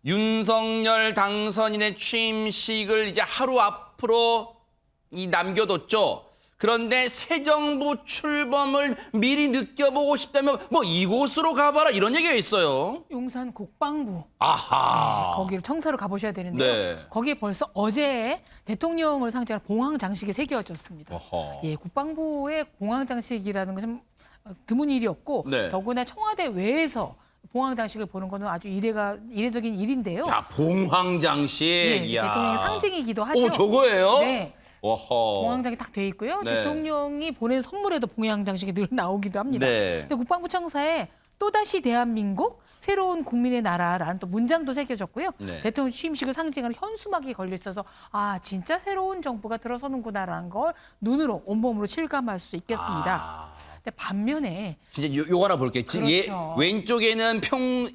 윤석열 당선인의 취임식을 이제 하루 앞으로 남겨뒀죠. 그런데 새 정부 출범을 미리 느껴보고 싶다면 뭐 이곳으로 가봐라 이런 얘기가 있어요. 용산 국방부. 아하. 네, 거기를 청사로 가보셔야 되는데요. 네. 거기에 벌써 어제 대통령을 상징하는 봉황 장식이 새겨졌습니다. 어허. 예, 국방부의 봉황 장식이라는 것은 드문 일이었고 네. 더구나 청와대 외에서 봉황 장식을 보는 것은 아주 이례적인 일인데요. 야, 봉황장식. 예, 이야. 대통령의 상징이기도 하죠. 오, 저거예요? 네. 어허. 봉황장이 딱 돼 있고요. 네. 대통령이 보낸 선물에도 봉황장식이 늘 나오기도 합니다. 네. 근데 국방부 청사에 또다시 대한민국 새로운 국민의 나라라는 또 문장도 새겨졌고요. 네. 대통령 취임식을 상징하는 현수막이 걸려 있어서 아 진짜 새로운 정부가 들어서는구나라는 걸 눈으로 온몸으로 실감할 수 있겠습니다. 아. 근데 반면에 진짜 요거 하나 볼게요. 그렇죠. 왼쪽에는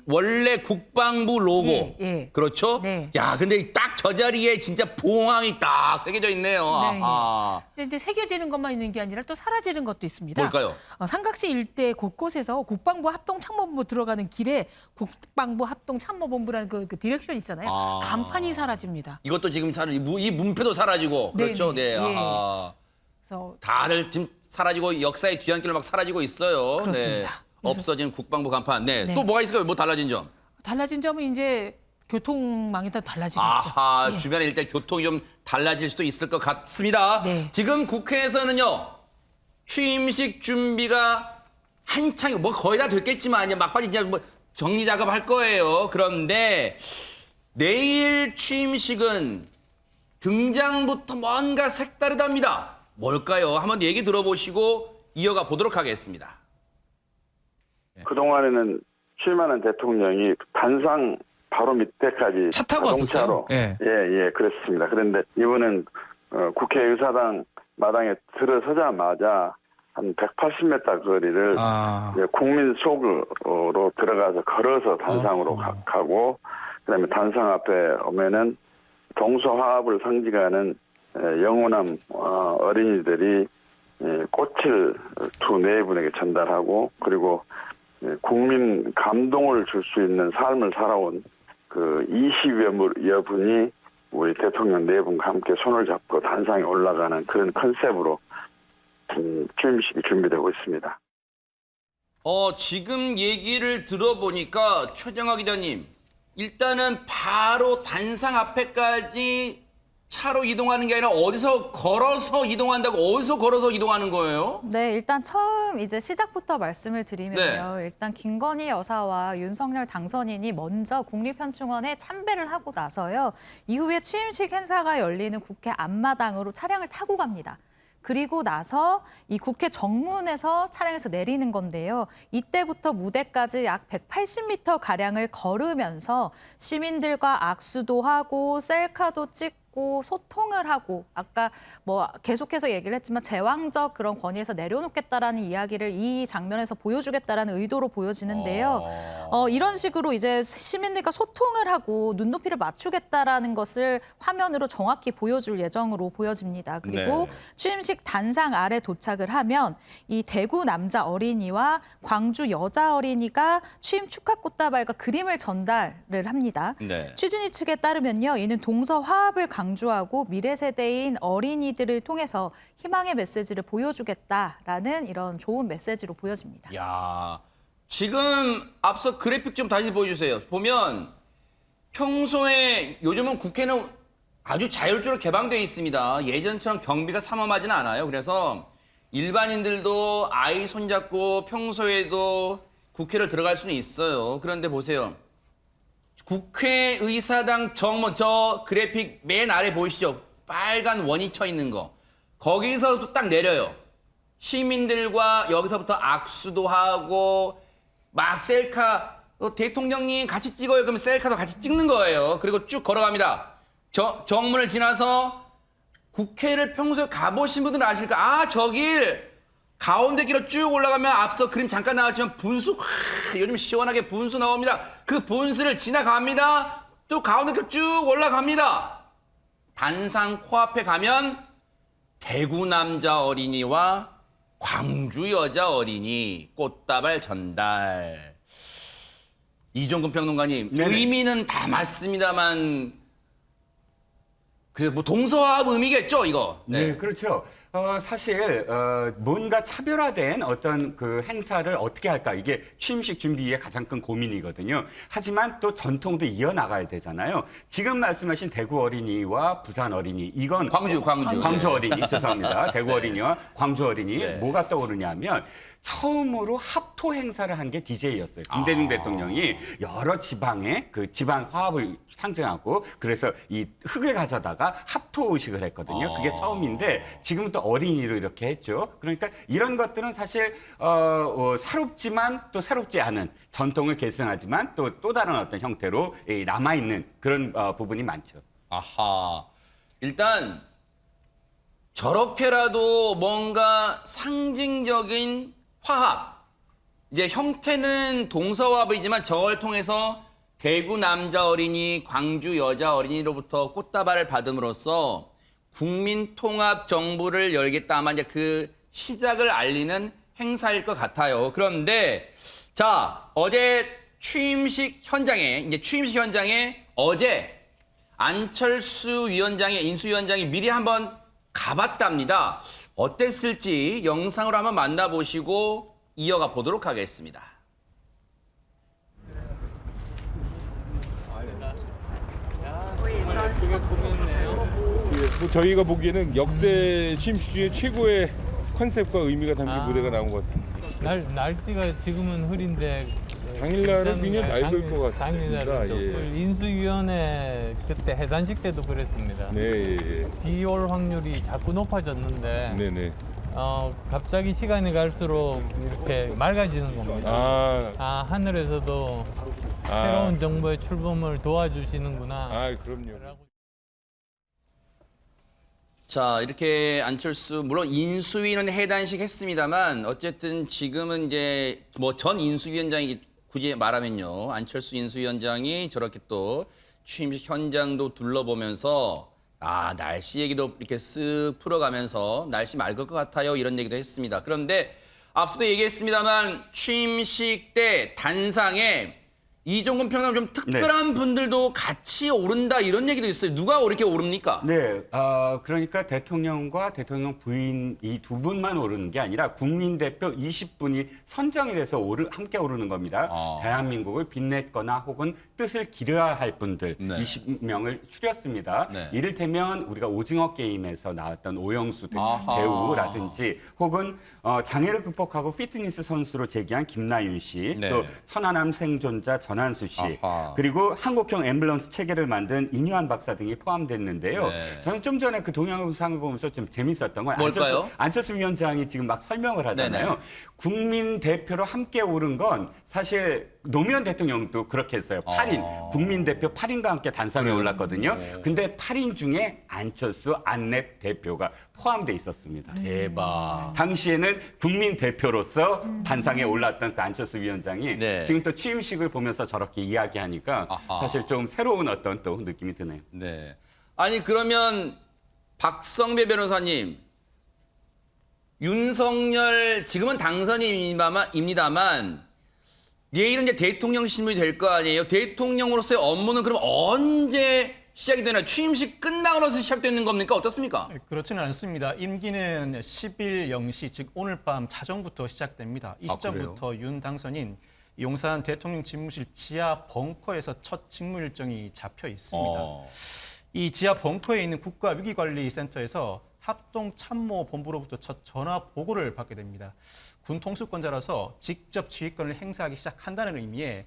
원래 국방부 로고. 예, 예. 그렇죠? 네. 야, 근데 딱 저 자리에 진짜 봉황이 딱 새겨져 있네요. 네. 아하. 근데 새겨지는 것만 있는 게 아니라 또 사라지는 것도 있습니다. 뭘까요? 삼각시 일대 곳곳에서 국방부 합동참모본부 들어가는 길에 국방부 합동참모본부라는 그 디렉션 있잖아요. 아. 간판이 사라집니다. 이것도 지금 이 문패도 사라지고. 그렇죠? 네네. 네. 예. 아하. 그래서 다들 지금 사라지고 역사의 뒤안길로 막 사라지고 있어요. 그렇습니다. 네. 그래서- 없어진 국방부 간판. 네. 네. 또 뭐가 있을까요? 뭐 달라진 점? 달라진 점은 이제 교통망이 더 달라지겠죠. 아하, 예. 주변에 일단 교통이 좀 달라질 수도 있을 것 같습니다. 네. 지금 국회에서는요, 취임식 준비가 한창, 뭐 거의 다 됐겠지만, 이제 막바지 이제 뭐 정리 작업할 거예요. 그런데 내일 취임식은 등장부터 뭔가 색다르답니다. 뭘까요? 한번 얘기 들어보시고 이어가 보도록 하겠습니다. 그동안에는 취임하는 대통령이 단상 바로 밑에까지 차 타고 자동차로 왔었어요? 예. 예, 그렇습니다. 그런데 이번엔 국회의사당 마당에 들어서자마자 한 180m 거리를 아. 이제 국민 속으로 들어가서 걸어서 단상으로 가고, 그다음에 단상 앞에 오면은 동서화합을 상징하는 영호남 어린이들이 꽃을 두 네 분에게 전달하고, 그리고 국민 감동을 줄 수 있는 삶을 살아온 그 20여 분이 우리 대통령 네 분과 함께 손을 잡고 단상에 올라가는 그런 컨셉으로 취임식이 준비되고 있습니다. 지금 얘기를 들어보니까 최정화 기자님, 일단은 바로 단상 앞에까지 차로 이동하는 게 아니라 어디서 걸어서 이동하는 거예요? 네, 일단 처음 이제 시작부터 말씀을 드리면요. 일단 김건희 여사와 윤석열 당선인이 먼저 국립현충원에 참배를 하고 나서요. 이후에 취임식 행사가 열리는 국회 앞마당으로 차량을 타고 갑니다. 그리고 나서 이 국회 정문에서 차량에서 내리는 건데요. 이때부터 무대까지 약 180m 가량을 걸으면서 시민들과 악수도 하고 셀카도 찍고 소통을 하고, 아까 뭐 계속해서 얘기를 했지만 제왕적 그런 권위에서 내려놓겠다라는 이야기를 이 장면에서 보여주겠다라는 의도로 보여지는데요. 이런 식으로 이제 시민들과 소통을 하고 눈높이를 맞추겠다라는 것을 화면으로 정확히 보여줄 예정으로 보여집니다. 그리고 네. 취임식 단상 아래 도착을 하면 이 대구 남자 어린이와 광주 여자 어린이가 취임 축하 꽃다발과 그림을 전달을 합니다. 네. 취준위 측에 따르면요, 이는 동서 화합을 강조하고 미래 세대인 어린이들을 통해서 희망의 메시지를 보여주겠다라는 이런 좋은 메시지로 보여집니다. 야, 지금 앞서 그래픽 좀 다시 보여주세요. 보면 평소에 요즘은 국회는 아주 자율적으로 개방되어 있습니다. 예전처럼 경비가 삼엄하지는 않아요. 그래서 일반인들도 아이 손잡고 평소에도 국회를 들어갈 수는 있어요. 그런데 보세요. 국회의사당 정문, 저 그래픽 맨 아래 보이시죠? 빨간 원이 쳐 있는 거. 거기서 딱 내려요. 시민들과 여기서부터 악수도 하고 막 셀카, 대통령님 같이 찍어요. 그러면 셀카도 같이 찍는 거예요. 그리고 쭉 걸어갑니다. 정문을 지나서 국회를 평소에 가보신 분들은 아실까? 아, 저길 가운데 길로 쭉 올라가면 앞서 그림 잠깐 나왔지만 분수, 요즘 시원하게 분수 나옵니다. 그 분수를 지나갑니다. 또 가운데 길로 쭉 올라갑니다. 단상 코앞에 가면 대구 남자 어린이와 광주 여자 어린이 꽃다발 전달. 이종근 평론가님, 네네. 의미는 다 맞습니다만 뭐 동서화합 의미겠죠, 이거. 네, 그렇죠. 사실 뭔가 차별화된 어떤 그 행사를 어떻게 할까 이게 취임식 준비의 가장 큰 고민이거든요. 하지만 또 전통도 이어나가야 되잖아요. 지금 말씀하신 대구 어린이와 부산 어린이 이건 광주. 광주 네. 어린이 죄송합니다. 대구 어린이와 광주 어린이 네. 뭐가 떠오르냐면 처음으로 합토 행사를 한 게 DJ였어요. 김대중 대통령이 여러 지방의 그 지방 화합을 상징하고 그래서 이 흙을 가져다가 합토 의식을 했거든요. 그게 처음인데 지금은 또 어린이로 이렇게 했죠. 그러니까 이런 것들은 사실 새롭지만 또 새롭지 않은 전통을 계승하지만 또 다른 어떤 형태로 남아있는 그런 부분이 많죠. 아하. 일단 저렇게라도 뭔가 상징적인 화합. 이제 형태는 동서화합이지만 저걸 통해서 대구 남자 어린이, 광주 여자 어린이로부터 꽃다발을 받음으로써 국민 통합 정부를 열겠다 아마 이제 그 시작을 알리는 행사일 것 같아요. 그런데 자, 어제 취임식 현장에 어제 안철수 위원장의 인수위원장이 미리 한번 가봤답니다. 어땠을지 영상으로 한번 만나보시고 이어가 보도록 하겠습니다. 뭐 저희가 보기에는 역대 취임식 중에 최고의 컨셉과 의미가 담긴 무대가 나온 것 같습니다. 날씨가 지금은 흐린데 당일날은 굉장히 맑을 것 같습니다. 당일날은 예. 인수위원회 그때 해단식 때도 그랬습니다. 네, 예, 비 올 확률이 자꾸 높아졌는데 네, 네. 갑자기 시간이 갈수록 이렇게 맑아지는 겁니다. 하늘에서도 새로운 정부의 출범을 도와주시는구나. 그럼요. 자, 이렇게 안철수 물론 인수위는 해단식 했습니다만 어쨌든 지금은 이제 뭐 전 인수위원장이 굳이 말하면요. 안철수 인수위원장이 저렇게 또 취임식 현장도 둘러보면서 날씨 얘기도 이렇게 쓱 풀어가면서 날씨 맑을 것 같아요. 이런 얘기도 했습니다. 그런데 앞서도 얘기했습니다만 취임식 때 단상에 이종근 평론가 좀 특별한 분들도 같이 오른다 이런 얘기도 있어요. 누가 이렇게 오릅니까? 네, 그러니까 대통령과 대통령 부인 이 두 분만 오르는 게 아니라 국민 대표 20분이 선정이 돼서 함께 오르는 겁니다. 대한민국을 빛냈거나 혹은 뜻을 기려야 할 분들 네. 20명을 추렸습니다. 네. 이를테면 우리가 오징어 게임에서 나왔던 오영수 아하. 배우라든지 혹은 장애를 극복하고 피트니스 선수로 재기한 김나윤 씨, 네. 또 천안함 생존자 전한수 씨, 아하. 그리고 한국형 앰뷸런스 체계를 만든 이뉴한 박사 등이 포함됐는데요. 네. 저는 좀 전에 그 동영상을 보면서 좀 재밌었던 건 뭘까요? 안철수 위원장이 지금 막 설명을 하잖아요. 네네. 국민 대표로 함께 오른 건 사실 노무현 대통령도 그렇게 했어요. 8인, 국민 대표 8인과 함께 단상에 올랐거든요. 근데 8인 중에 안철수, 안랩 대표가 포함돼 있었습니다. 대박. 당시에는 국민 대표로서 단상에 올랐던 그 안철수 위원장이 네. 지금 또 취임식을 보면서 저렇게 이야기하니까 아하. 사실 좀 새로운 어떤 또 느낌이 드네요. 네. 아니 그러면 박성배 변호사님, 윤석열 지금은 당선인입니다만 내일은 이제 대통령 신문이 될 거 아니에요? 대통령으로서의 업무는 그럼 언제 시작이 되나요? 취임식 끝나고 나서 시작되는 겁니까? 어떻습니까? 그렇지는 않습니다. 임기는 10일 0시, 즉 오늘 밤 자정부터 시작됩니다. 이 시점부터 윤 당선인 용산 대통령 집무실 지하 벙커에서 첫 직무 일정이 잡혀 있습니다. 이 지하 벙커에 있는 국가위기관리센터에서 합동참모본부로부터 첫 전화 보고를 받게 됩니다. 군 통수권자라서 직접 지휘권을 행사하기 시작한다는 의미에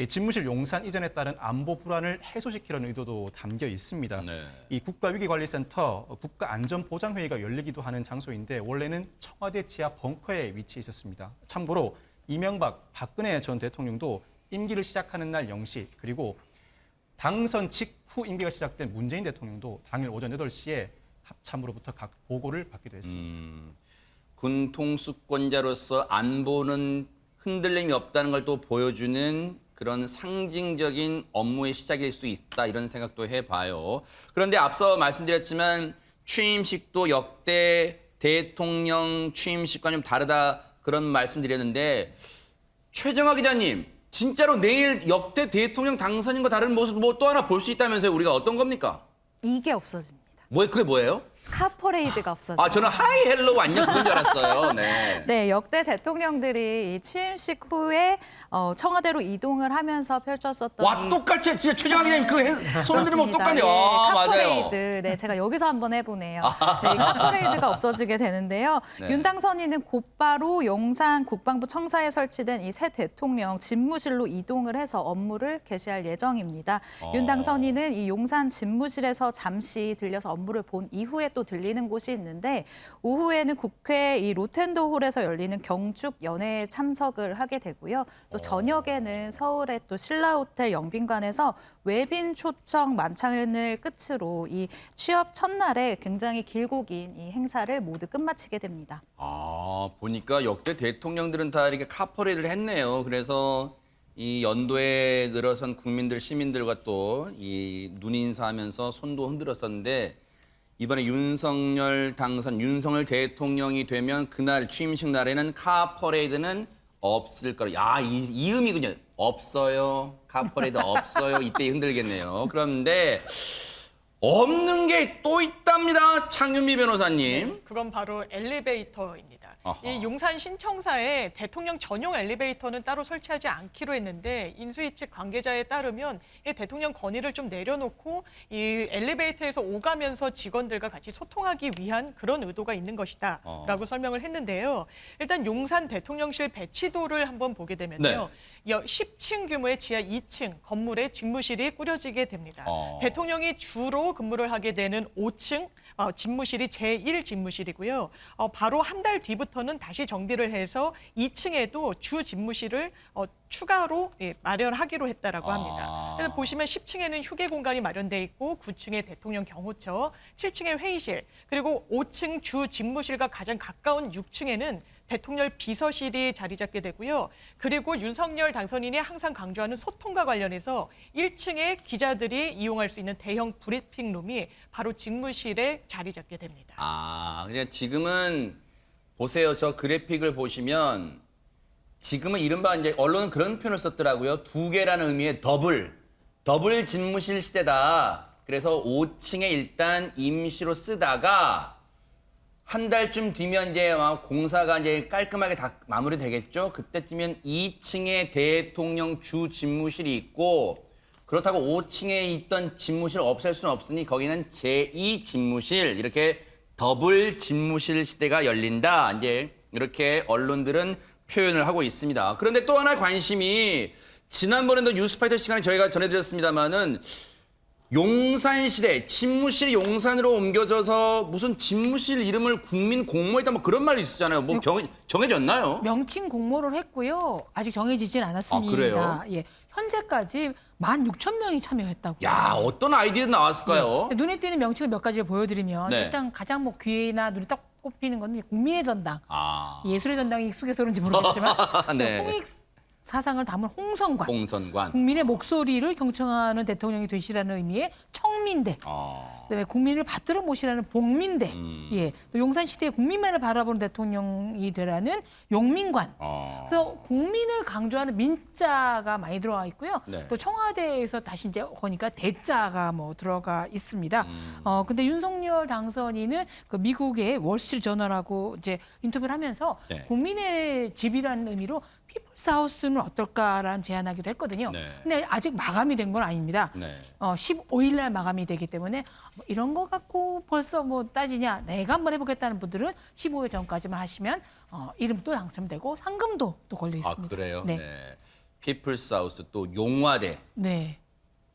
집무실 용산 이전에 따른 안보 불안을 해소시키려는 의도도 담겨 있습니다. 네. 이 국가위기관리센터 국가안전보장회의가 열리기도 하는 장소인데 원래는 청와대 지하 벙커에 위치해 있었습니다. 참고로 이명박, 박근혜 전 대통령도 임기를 시작하는 날 0시 그리고 당선 직후 임기가 시작된 문재인 대통령도 당일 오전 8시에 합참으로부터 각 보고를 받기도 했습니다. 군 통수권자로서 안보는 흔들림이 없다는 걸 또 보여주는 그런 상징적인 업무의 시작일 수 있다 이런 생각도 해봐요. 그런데 앞서 말씀드렸지만 취임식도 역대 대통령 취임식과 좀 다르다 그런 말씀드렸는데 최정화 기자님 진짜로 내일 역대 대통령 당선인과 다른 모습 뭐 또 하나 볼 수 있다면서요? 우리가 어떤 겁니까? 이게 없어집니다. 그게 뭐예요? 카퍼레이드가 없어져요. 저는 하이 헬로우 안녕 그건 줄 알았어요. 네. 네, 역대 대통령들이 이 취임식 후에 청와대로 이동을 하면서 펼쳤었던 와 똑같이 진짜 최정학 기자님 손을 들으면 그렇습니다. 똑같네요. 예, 맞아요. 카퍼레이드. 네, 제가 여기서 한번 해보네요. 네, 이 카퍼레이드가 없어지게 되는데요. 네. 윤 당선인은 곧바로 용산 국방부 청사에 설치된 이 새 대통령 집무실로 이동을 해서 업무를 개시할 예정입니다. 윤 당선인은 이 용산 집무실에서 잠시 들려서 업무를 본 이후에 또 들리는 곳이 있는데 오후에는 국회 이 로텐더홀에서 열리는 경축 연회에 참석을 하게 되고요. 또 저녁에는 서울의 또 신라호텔 영빈관에서 외빈 초청 만찬을 끝으로 이 취업 첫날에 굉장히 길고 긴 이 행사를 모두 끝마치게 됩니다. 보니까 역대 대통령들은 다 이렇게 카퍼레이드를 했네요. 그래서 이 연도에 늘어선 국민들, 시민들과 또 이 눈인사하면서 손도 흔들었었는데 이번에 윤석열 윤석열 대통령이 되면 그날 취임식 날에는 카퍼레이드는 없을 거라. 야, 이 의미군요. 없어요. 카퍼레이드 없어요. 이때 흔들겠네요. 그런데 없는 게 또 있답니다. 창윤미 변호사님. 그건 바로 엘리베이터입니다. 아하. 이 용산 신청사에 대통령 전용 엘리베이터는 따로 설치하지 않기로 했는데 인수위 측 관계자에 따르면 이 대통령 건의를 좀 내려놓고 이 엘리베이터에서 오가면서 직원들과 같이 소통하기 위한 그런 의도가 있는 것이다라고 설명을 했는데요. 일단 용산 대통령실 배치도를 한번 보게 되면요. 10층 규모의 지하 2층 건물에 집무실이 꾸려지게 됩니다. 대통령이 주로 근무를 하게 되는 5층 집무실이 제1집무실이고요. 바로 한 달 뒤부터는 다시 정비를 해서 2층에도 주 집무실을 추가로 마련하기로 했다라고 합니다. 그래서 보시면 10층에는 휴게 공간이 마련돼 있고 9층에 대통령 경호처, 7층에 회의실, 그리고 5층 주 집무실과 가장 가까운 6층에는 대통령 비서실이 자리 잡게 되고요. 그리고 윤석열 당선인이 항상 강조하는 소통과 관련해서 1층에 기자들이 이용할 수 있는 대형 브리핑룸이 바로 집무실에 자리 잡게 됩니다. 그냥 지금은 보세요. 저 그래픽을 보시면 지금은 이른바 이제 언론은 그런 표현을 썼더라고요. 2개라는 의미의 더블 집무실 시대다. 그래서 5층에 일단 임시로 쓰다가 한 달쯤 뒤면 이제 공사가 이제 깔끔하게 다 마무리되겠죠. 그때쯤엔 2층에 대통령 주 집무실이 있고 그렇다고 5층에 있던 집무실을 없앨 수는 없으니 거기는 제2 집무실 이렇게 더블 집무실 시대가 열린다. 이제 이렇게 언론들은 표현을 하고 있습니다. 그런데 또 하나 관심이 지난번에도 뉴스파이터 시간에 저희가 전해드렸습니다마는 용산 시대, 집무실이 용산으로 옮겨져서 무슨 집무실 이름을 국민 공모했다 뭐 그런 말이 있었잖아요. 뭐 정해졌나요? 명칭 공모를 했고요. 아직 정해지진 않았습니다. 그래요? 예, 현재까지 16,000명이 참여했다고. 야, 어떤 아이디어 나왔을까요? 네. 눈에 띄는 명칭을 몇 가지를 보여드리면 네. 일단 가장 뭐 귀에나 눈에 딱 꼽히는 건 국민의 전당. 아. 예술의 전당이 익숙해서 그런지 모르겠지만 네. 홍익 사상을 담은 홍성관. 공선관. 국민의 목소리를 경청하는 대통령이 되시라는 의미의 청민대. 그다음에 국민을 받들어 모시라는 복민대. 예. 또 용산 시대의 국민만을 바라보는 대통령이 되라는 용민관. 그래서 국민을 강조하는 민자가 많이 들어가 있고요. 네. 또 청와대에서 다시 이제 거니까 대자가 뭐 들어가 있습니다. 근데 윤석열 당선인은 그 미국의 월스트리트 저널하고 이제 인터뷰를 하면서 네. 국민의 집이라는 의미로 피플스 하우스는 어떨까라는 제안하기도 했거든요. 네. 근데 아직 마감이 된 건 아닙니다. 네. 15일 날 마감이 되기 때문에 뭐 이런 거 갖고 벌써 뭐 따지냐. 내가 한번 해보겠다는 분들은 15일 전까지만 하시면 이름도 당첨되고 상금도 또 걸려 있습니다. 그래요? 네. 피플스 하우스 또 용화대. 네.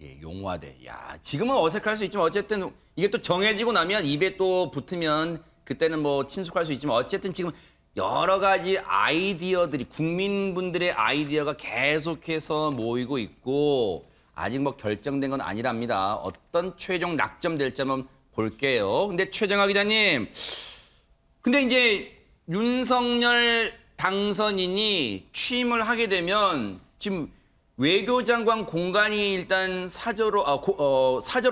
예, 용화대. 야, 지금은 어색할 수 있지만 어쨌든 이게 또 정해지고 나면 입에 또 붙으면 그때는 뭐 친숙할 수 있지만 어쨌든 지금 여러 가지 아이디어들이 국민분들의 아이디어가 계속해서 모이고 있고 아직 뭐 결정된 건 아니랍니다. 어떤 최종 낙점될지 한번 볼게요. 근데 최정하 기자님, 근데 이제 윤석열 당선인이 취임을 하게 되면 지금 외교장관 공간이 일단 사저로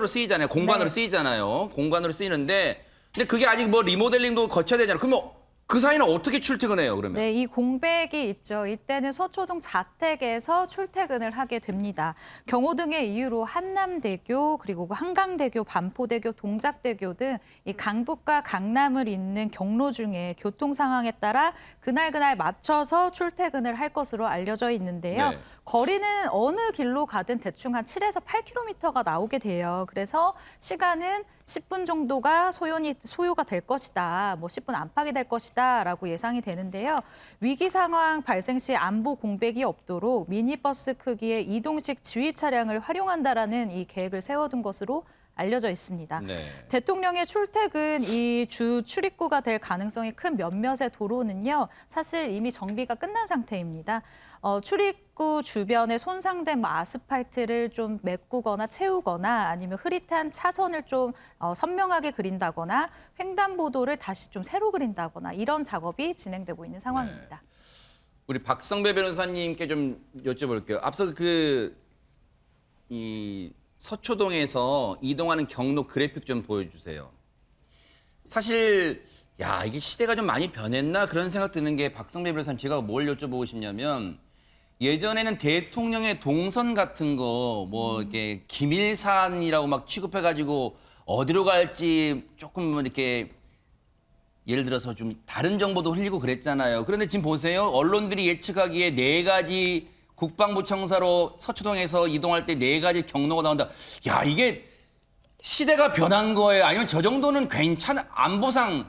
쓰이잖아요. 공간으로 네. 쓰이잖아요. 공간으로 쓰이는데 근데 그게 아직 뭐 리모델링도 거쳐야 되잖아요. 그러면 그 사이는 어떻게 출퇴근해요, 그러면? 네, 이 공백이 있죠. 이때는 서초동 자택에서 출퇴근을 하게 됩니다. 경호 등의 이유로 한남대교, 그리고 한강대교, 반포대교, 동작대교 등 이 강북과 강남을 잇는 경로 중에 교통 상황에 따라 그날 맞춰서 출퇴근을 할 것으로 알려져 있는데요. 네. 거리는 어느 길로 가든 대충 한 7에서 8km가 나오게 돼요. 그래서 시간은 10분 정도가 소요가 될 것이다. 뭐 10분 안팎이 될 것이다라고 예상이 되는데요. 위기 상황 발생 시 안보 공백이 없도록 미니버스 크기의 이동식 지휘 차량을 활용한다라는 이 계획을 세워둔 것으로 알려져 있습니다. 네. 대통령의 출퇴근 이 주 출입구가 될 가능성이 큰 몇몇의 도로는요. 사실 이미 정비가 끝난 상태입니다. 출입구 주변에 손상된 뭐 아스팔트를 좀 메꾸거나 채우거나 아니면 흐릿한 차선을 좀 선명하게 그린다거나 횡단보도를 다시 좀 새로 그린다거나 이런 작업이 진행되고 있는 상황입니다. 우리 박성배 변호사님께 좀 여쭤볼게요. 앞서 이 서초동에서 이동하는 경로 그래픽 좀 보여주세요. 사실 이게 시대가 좀 많이 변했나 그런 생각 드는 게 박성배 변호사님 제가 뭘 여쭤보고 싶냐면 예전에는 대통령의 동선 같은 거 뭐 이렇게 기밀사안이라고 막 취급해가지고 어디로 갈지 조금 이렇게 예를 들어서 좀 다른 정보도 흘리고 그랬잖아요. 그런데 지금 보세요. 언론들이 예측하기에 4가지 국방부 청사로 서초동에서 이동할 때 4가지 경로가 나온다. 야, 이게 시대가 변한 거예요? 아니면 저 정도는 안보상,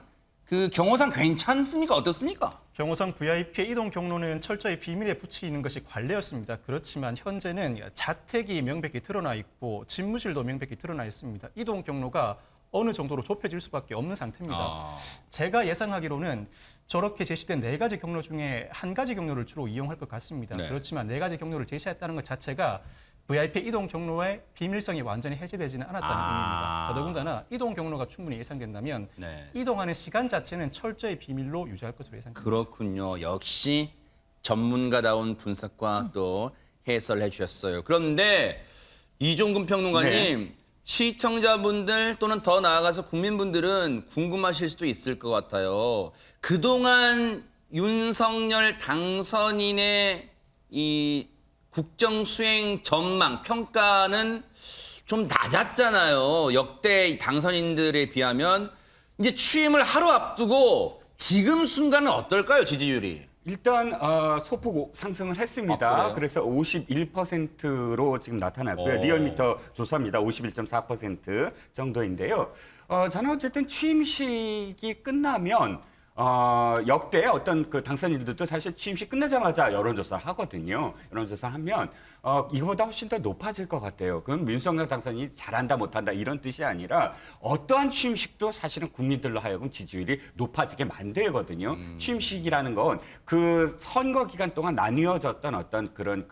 경호상 괜찮습니까? 어떻습니까? 경호상 VIP의 이동 경로는 철저히 비밀에 붙이는 것이 관례였습니다. 그렇지만 현재는 자택이 명백히 드러나 있고 집무실도 명백히 드러나 있습니다. 이동 경로가 어느 정도로 좁혀질 수밖에 없는 상태입니다. 제가 예상하기로는 저렇게 제시된 4가지 경로 중에 1가지 경로를 주로 이용할 것 같습니다. 네. 그렇지만 4가지 경로를 제시했다는 것 자체가 VIP 이동 경로의 비밀성이 완전히 해제되지는 않았다는 의미입니다. 더더군다나 이동 경로가 충분히 예상된다면 네. 이동하는 시간 자체는 철저히 비밀로 유지할 것으로 예상됩니다. 그렇군요. 역시 전문가다운 분석과 또 해설해 주셨어요. 그런데 이종근 평론가님, 시청자분들 또는 더 나아가서 국민분들은 궁금하실 수도 있을 것 같아요. 그동안 윤석열 당선인의 이 국정 수행 전망, 평가는 좀 낮았잖아요. 역대 당선인들에 비하면. 이제 취임을 하루 앞두고 지금 순간은 어떨까요, 지지율이? 일단 소폭 상승을 했습니다. 그래요? 그래서 51%로 지금 나타났고요. 리얼미터 조사입니다. 51.4% 정도인데요. 저는 어쨌든 취임식이 끝나면 역대 어떤 그 당선인들도 사실 취임식 끝나자마자 여론조사를 하거든요. 여론조사를 하면 이거보다 훨씬 더 높아질 것 같아요. 그럼 윤석열 당선인이 잘한다 못한다 이런 뜻이 아니라 어떠한 취임식도 사실은 국민들로 하여금 지지율이 높아지게 만들거든요. 취임식이라는 건 그 선거 기간 동안 나뉘어졌던 어떤 그런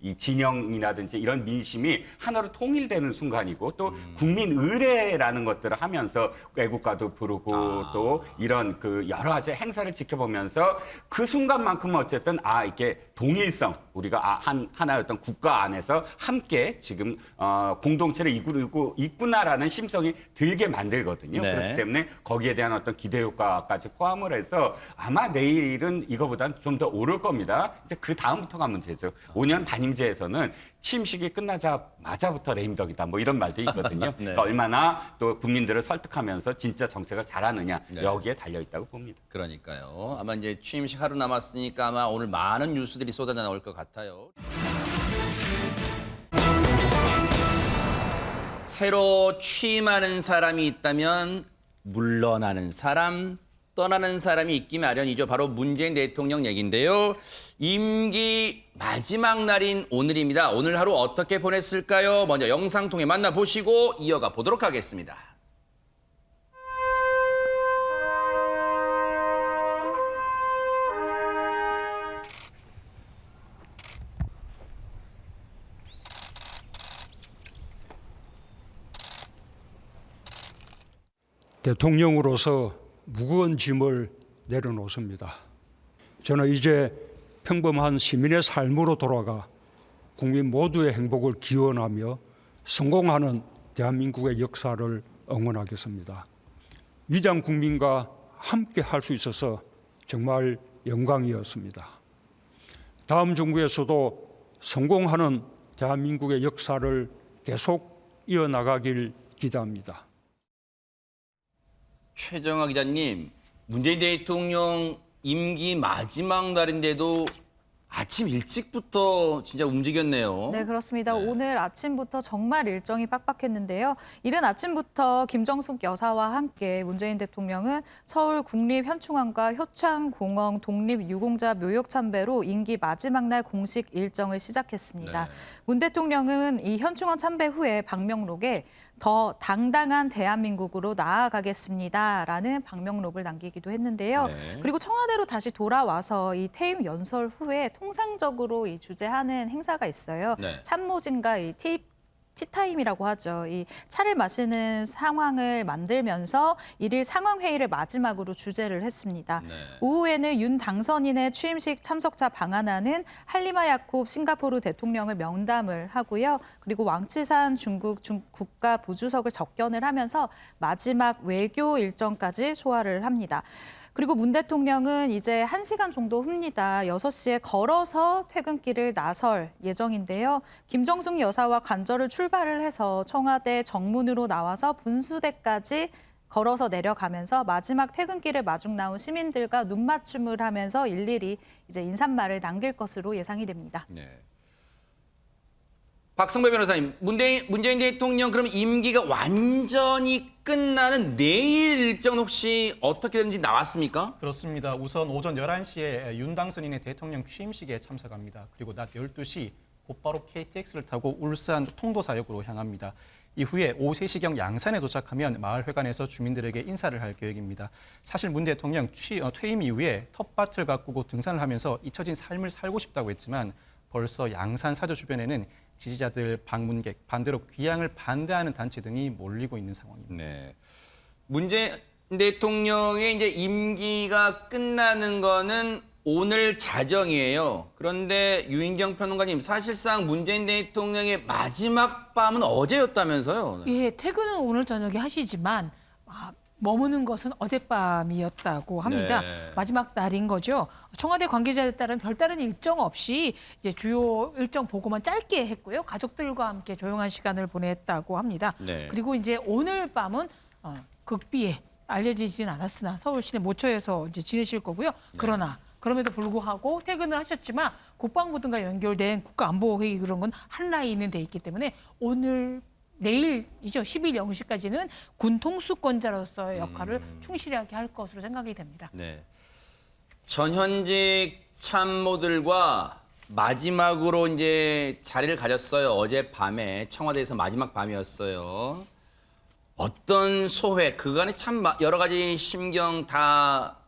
이 진영이라든지 이런 민심이 하나로 통일되는 순간이고 또 국민 의례라는 것들을 하면서 애국가도 부르고 또 이런 여러 가지 행사를 지켜보면서 그 순간만큼은 어쨌든 이게 동일성 우리가 하나의 어떤 국가 안에서 함께 지금 공동체를 이루고 있구나라는 심성이 들게 만들거든요. 네. 그렇기 때문에 거기에 대한 어떤 기대 효과까지 포함을 해서 아마 내일은 이거보다는 좀 더 오를 겁니다. 이제 그 다음부터가 문제죠. 5년 단임제에서는 취임식이 끝나자마자부터 레임덕이다 뭐 이런 말도 있거든요. 네. 그러니까 얼마나 또 국민들을 설득하면서 진짜 정책을 잘하느냐 네. 여기에 달려 있다고 봅니다. 그러니까요. 아마 이제 취임식 하루 남았으니까 아마 오늘 많은 뉴스들이 쏟아져 나올 것 같아요. 새로 취임하는 사람이 있다면 물러나는 사람, 떠나는 사람이 있기 마련이죠. 바로 문재인 대통령 얘기인데요. 임기 마지막 날인 오늘입니다. 오늘 하루 어떻게 보냈을까요? 먼저 영상 통해 만나보시고 이어가 보도록 하겠습니다. 대통령으로서 무거운 짐을 내려놓습니다. 저는 이제 평범한 시민의 삶으로 돌아가 국민 모두의 행복을 기원하며 성공하는 대한민국의 역사를 응원하겠습니다. 위대한 국민과 함께 할 수 있어서 정말 영광이었습니다. 다음 정부에서도 성공하는 대한민국의 역사를 계속 이어나가길 기대합니다. 최정화 기자님, 문재인 대통령 임기 마지막 날인데도 아침 일찍부터 진짜 움직였네요. 네, 그렇습니다. 오늘 아침부터 정말 일정이 빡빡했는데요. 이른 아침부터 김정숙 여사와 함께 문재인 대통령은 서울 국립현충원과 효창공원 독립유공자 묘역 참배로 임기 마지막 날 공식 일정을 시작했습니다. 네. 문 대통령은 이 현충원 참배 후에 방명록에 더 당당한 대한민국으로 나아가겠습니다라는 방명록을 남기기도 했는데요. 네. 그리고 청와대로 다시 돌아와서 이 퇴임 연설 후에 통상적으로 이 주재하는 행사가 있어요. 네. 참모진과 이 티타임이라고 하죠. 이 차를 마시는 상황을 만들면서 일일 상황회의를 마지막으로 주재를 했습니다. 네. 오후에는 윤 당선인의 취임식 참석자 방한하는 할리마 야콥 싱가포르 대통령을 명담을 하고요. 그리고 왕치산 중국 국가 부주석을 접견을 하면서 마지막 외교 일정까지 소화를 합니다. 그리고 문 대통령은 이제 1시간 정도 후입니다. 6시에 걸어서 퇴근길을 나설 예정인데요. 김정숙 여사와 간절을 출발을 해서 청와대 정문으로 나와서 분수대까지 걸어서 내려가면서 마지막 퇴근길을 마중 나온 시민들과 눈맞춤을 하면서 일일이 이제 인사말을 남길 것으로 예상이 됩니다. 네. 박성배 변호사님, 문재인 대통령 그럼 임기가 완전히 끝나는 내일 일정 혹시 어떻게 되는지 나왔습니까? 그렇습니다. 우선 오전 11시에 윤 당선인의 대통령 취임식에 참석합니다. 그리고 낮 12시 곧바로 KTX를 타고 울산 통도사역으로 향합니다. 이후에 오후 3시경 양산에 도착하면 마을회관에서 주민들에게 인사를 할 계획입니다. 사실 문 대통령 퇴임 이후에 텃밭을 가꾸고 등산을 하면서 잊혀진 삶을 살고 싶다고 했지만 벌써 양산 사저 주변에는 지지자들, 방문객, 반대로 귀향을 반대하는 단체 등이 몰리고 있는 상황입니다. 네. 문재인 대통령의 이제 임기가 끝나는 거는 오늘 자정이에요. 그런데 유인경 평론가님, 사실상 문재인 대통령의 마지막 밤은 어제였다면서요? 예, 퇴근은 오늘 저녁에 하시지만 머무는 것은 어젯밤이었다고 합니다. 네. 마지막 날인 거죠. 청와대 관계자에 따른 별다른 일정 없이 이제 주요 일정 보고만 짧게 했고요. 가족들과 함께 조용한 시간을 보냈다고 합니다. 네. 그리고 이제 오늘 밤은 극비에 알려지진 않았으나 서울 시내 모처에서 이제 지내실 거고요. 그러나 그럼에도 불구하고 퇴근을 하셨지만 국방부등과 연결된 국가안보회의 그런 건 한라인은 돼 있기 때문에 내일이죠. 10일 0시까지는 군 통수권자로서의 역할을 충실하게 할 것으로 생각이 됩니다. 네. 전현직 참모들과 마지막으로 이제 자리를 가졌어요. 어젯밤에 청와대에서 마지막 밤이었어요. 어떤 소회, 그간에 참 여러 가지 심경 다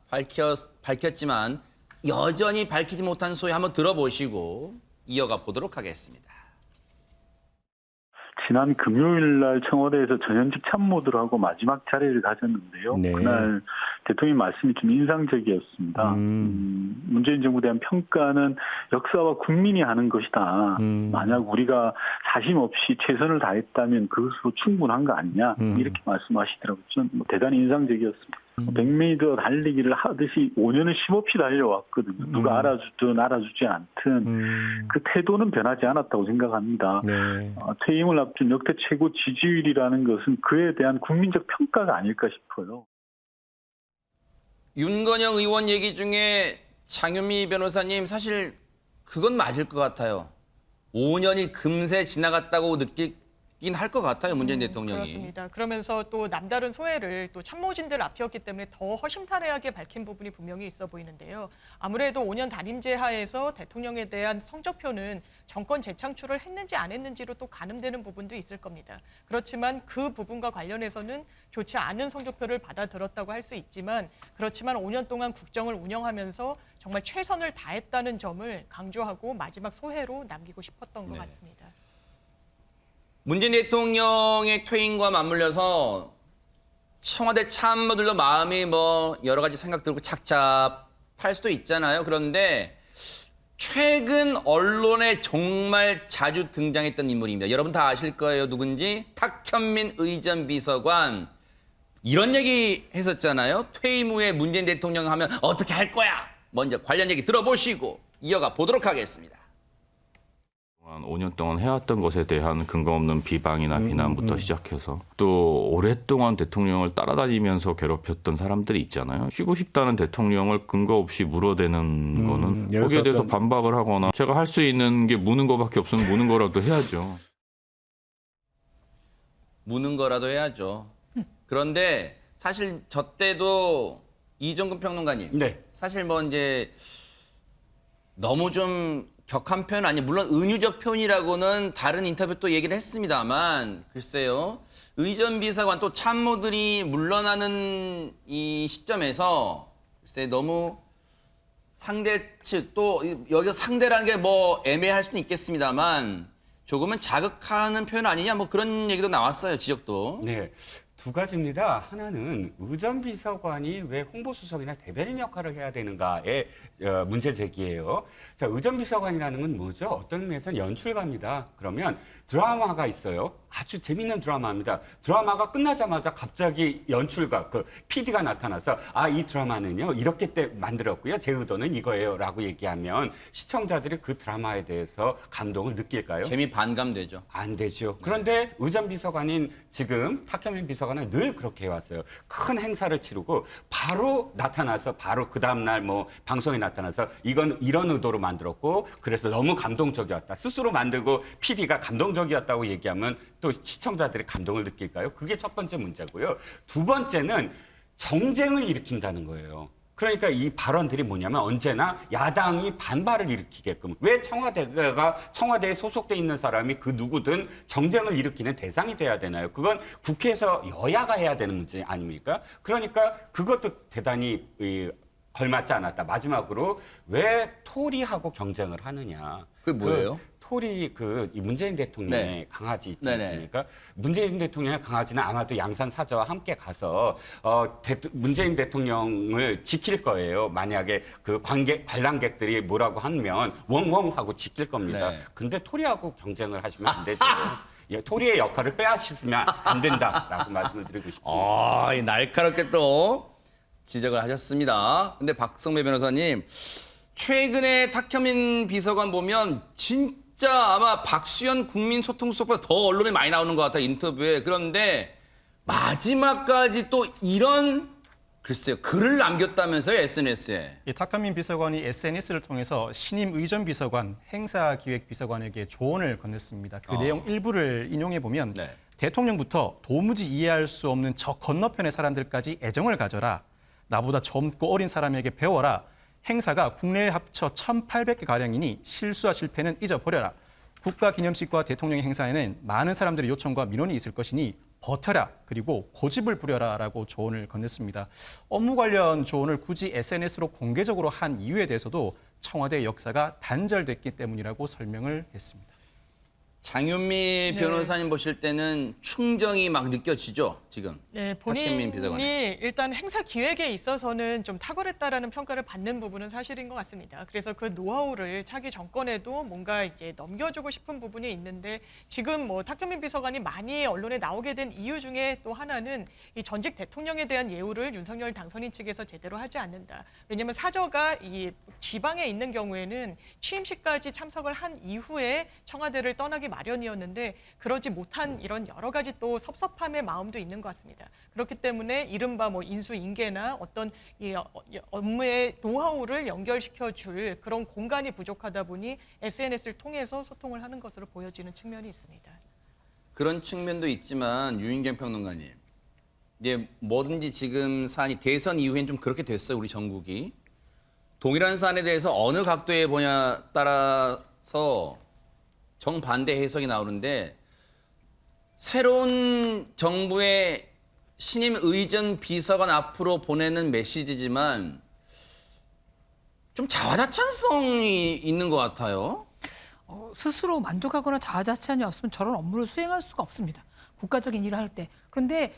밝혔지만 여전히 밝히지 못한 소회 한번 들어보시고 이어가 보도록 하겠습니다. 지난 금요일 날 청와대에서 전현직 참모들하고 마지막 자리를 가졌는데요. 네. 그날 대통령 말씀이 좀 인상적이었습니다. 문재인 정부에 대한 평가는 역사와 국민이 하는 것이다. 만약 우리가 사심 없이 최선을 다했다면 그것으로 충분한 거 아니냐. 이렇게 말씀하시더라고요. 좀 대단히 인상적이었습니다. 100m 달리기를 하듯이 5년을 쉼없이 달려왔거든요. 누가 알아주든 알아주지 않든 그 태도는 변하지 않았다고 생각합니다. 네. 퇴임을 앞둔 역대 최고 지지율이라는 것은 그에 대한 국민적 평가가 아닐까 싶어요. 윤건영 의원 얘기 중에 장윤미 변호사님 사실 그건 맞을 것 같아요. 5년이 금세 지나갔다고 느끼긴 할 것 같아요, 문재인 대통령이. 그렇습니다. 그러면서 또 남다른 소회를 또 참모진들 앞이었기 때문에 더 허심탄회하게 밝힌 부분이 분명히 있어 보이는데요. 아무래도 5년 단임제 하에서 대통령에 대한 성적표는 정권 재창출을 했는지 안 했는지로 또 가늠되는 부분도 있을 겁니다. 그렇지만 그 부분과 관련해서는 좋지 않은 성적표를 받아들었다고 할 수 있지만 그렇지만 5년 동안 국정을 운영하면서 정말 최선을 다했다는 점을 강조하고 마지막 소회로 남기고 싶었던 것 같습니다. 문재인 대통령의 퇴임과 맞물려서 청와대 참모들도 마음이 뭐 여러 가지 생각 들고 착잡할 수도 있잖아요. 그런데 최근 언론에 정말 자주 등장했던 인물입니다. 여러분 다 아실 거예요. 누군지? 탁현민 의전 비서관. 이런 얘기 했었잖아요. 퇴임 후에 문재인 대통령 하면 어떻게 할 거야? 먼저 관련 얘기 들어보시고 이어가 보도록 하겠습니다. 5년 동안 해왔던 것에 대한 근거 없는 비방이나 비난부터 시작해서 또 오랫동안 대통령을 따라다니면서 괴롭혔던 사람들이 있잖아요. 쉬고 싶다는 대통령을 근거 없이 물어대는 거는 거기에 대해서 반박을 하거나 제가 할 수 있는 게 무는 거밖에 없으면 무는 거라도 해야죠. 무는 거라도 해야죠. 그런데 사실 저 때도 이종근 평론가님, 네. 사실 뭐 이제 너무 좀 격한 표현 아니 물론 은유적 표현이라고는 다른 인터뷰 또 얘기를 했습니다만 글쎄요. 의전 비서관 또 참모들이 물러나는 이 시점에서 글쎄 너무 상대 측 또 여기서 상대라는 게 뭐 애매할 수는 있겠습니다만 조금은 자극하는 표현 아니냐 뭐 그런 얘기도 나왔어요. 지적도. 네. 두 가지입니다. 하나는 의전비서관이 왜 홍보수석이나 대변인 역할을 해야 되는가의 문제 제기예요. 자, 의전비서관이라는 건 뭐죠? 어떤 의미에서는 연출가입니다. 그러면 드라마가 있어요. 아주 재밌는 드라마입니다. 드라마가 끝나자마자 갑자기 연출가, 그 PD가 나타나서 이 드라마는요, 이렇게 때 만들었고요. 제 의도는 이거예요. 라고 얘기하면 시청자들이 그 드라마에 대해서 감동을 느낄까요? 재미 반감되죠. 안 되죠. 그런데 의전비서관인 지금 탁현민 비서관은 늘 그렇게 해왔어요. 큰 행사를 치르고 바로 나타나서 바로 그 다음날 뭐 방송에 나타나서 이건 이런 의도로 만들었고 그래서 너무 감동적이었다. 스스로 만들고 PD가 감동적이었다고 얘기하면 또 시청자들이 감동을 느낄까요? 그게 첫 번째 문제고요. 두 번째는 정쟁을 일으킨다는 거예요. 그러니까 이 발언들이 뭐냐면 언제나 야당이 반발을 일으키게끔 왜 청와대에 소속돼 있는 사람이 그 누구든 정쟁을 일으키는 대상이 돼야 되나요? 그건 국회에서 여야가 해야 되는 문제 아닙니까? 그러니까 그것도 대단히 걸맞지 않았다. 마지막으로 왜 토리하고 경쟁을 하느냐? 그게 뭐예요? 토리 이 문재인 대통령의 네. 강아지 있지 네네. 않습니까? 문재인 대통령의 강아지는 아마도 양산 사저와 함께 가서 문재인 대통령을 지킬 거예요. 만약에 그 관람객들이 뭐라고 하면 웡웡 하고 지킬 겁니다. 네. 근데 토리하고 경쟁을 하시면 안 되죠. 예, 토리의 역할을 빼앗으시면 안 된다라고 말씀을 드리고 싶습니다. 날카롭게 또 지적을 하셨습니다. 근데 박성배 변호사님, 최근에 탁현민 비서관 보면 진짜 아마 박수현 국민소통수석보다 더 언론에 많이 나오는 것 같아요, 인터뷰에. 그런데 마지막까지 또 이런 글쎄요 글을 남겼다면서요, SNS에. 이 탁현민 비서관이 SNS를 통해서 신임 의전비서관, 행사기획비서관에게 조언을 건넸습니다. 그 내용 일부를 인용해 보면 네. 대통령부터 도무지 이해할 수 없는 저 건너편의 사람들까지 애정을 가져라. 나보다 젊고 어린 사람에게 배워라. 행사가 국내에 합쳐 1,800개 가량이니 실수와 실패는 잊어버려라. 국가기념식과 대통령의 행사에는 많은 사람들의 요청과 민원이 있을 것이니 버텨라. 그리고 고집을 부려라라고 조언을 건넸습니다. 업무 관련 조언을 굳이 SNS로 공개적으로 한 이유에 대해서도 청와대의 역사가 단절됐기 때문이라고 설명을 했습니다. 장윤미 변호사님 보실 때는 충정이 막 느껴지죠, 지금? 네, 탁현민 비서관이. 본인이 일단 행사 기획에 있어서는 좀 탁월했다라는 평가를 받는 부분은 사실인 것 같습니다. 그래서 그 노하우를 차기 정권에도 뭔가 이제 넘겨주고 싶은 부분이 있는데 지금 뭐 탁현민 비서관이 많이 언론에 나오게 된 이유 중에 또 하나는 이 전직 대통령에 대한 예우를 윤석열 당선인 측에서 제대로 하지 않는다. 왜냐하면 사저가 이 지방에 있는 경우에는 취임식까지 참석을 한 이후에 청와대를 떠나기 마련이었는데 그러지 못한 이런 여러 가지 또 섭섭함의 마음도 있는 것 같습니다. 그렇기 때문에 이른바 뭐 인수인계나 어떤 이 업무의 노하우를 연결시켜줄 그런 공간이 부족하다 보니 SNS를 통해서 소통을 하는 것으로 보여지는 측면이 있습니다. 그런 측면도 있지만 유인경 평론가님, 이제 뭐든지 지금 사안이 대선 이후엔 좀 그렇게 됐어요, 우리 전국이. 동일한 사안에 대해서 어느 각도에 보냐 따라서 정반대 해석이 나오는데 새로운 정부의 신임 의전 비서관 앞으로 보내는 메시지지만 좀 자화자찬성이 있는 것 같아요. 스스로 만족하거나 자화자찬이 없으면 저런 업무를 수행할 수가 없습니다. 국가적인 일을 할 때. 그런데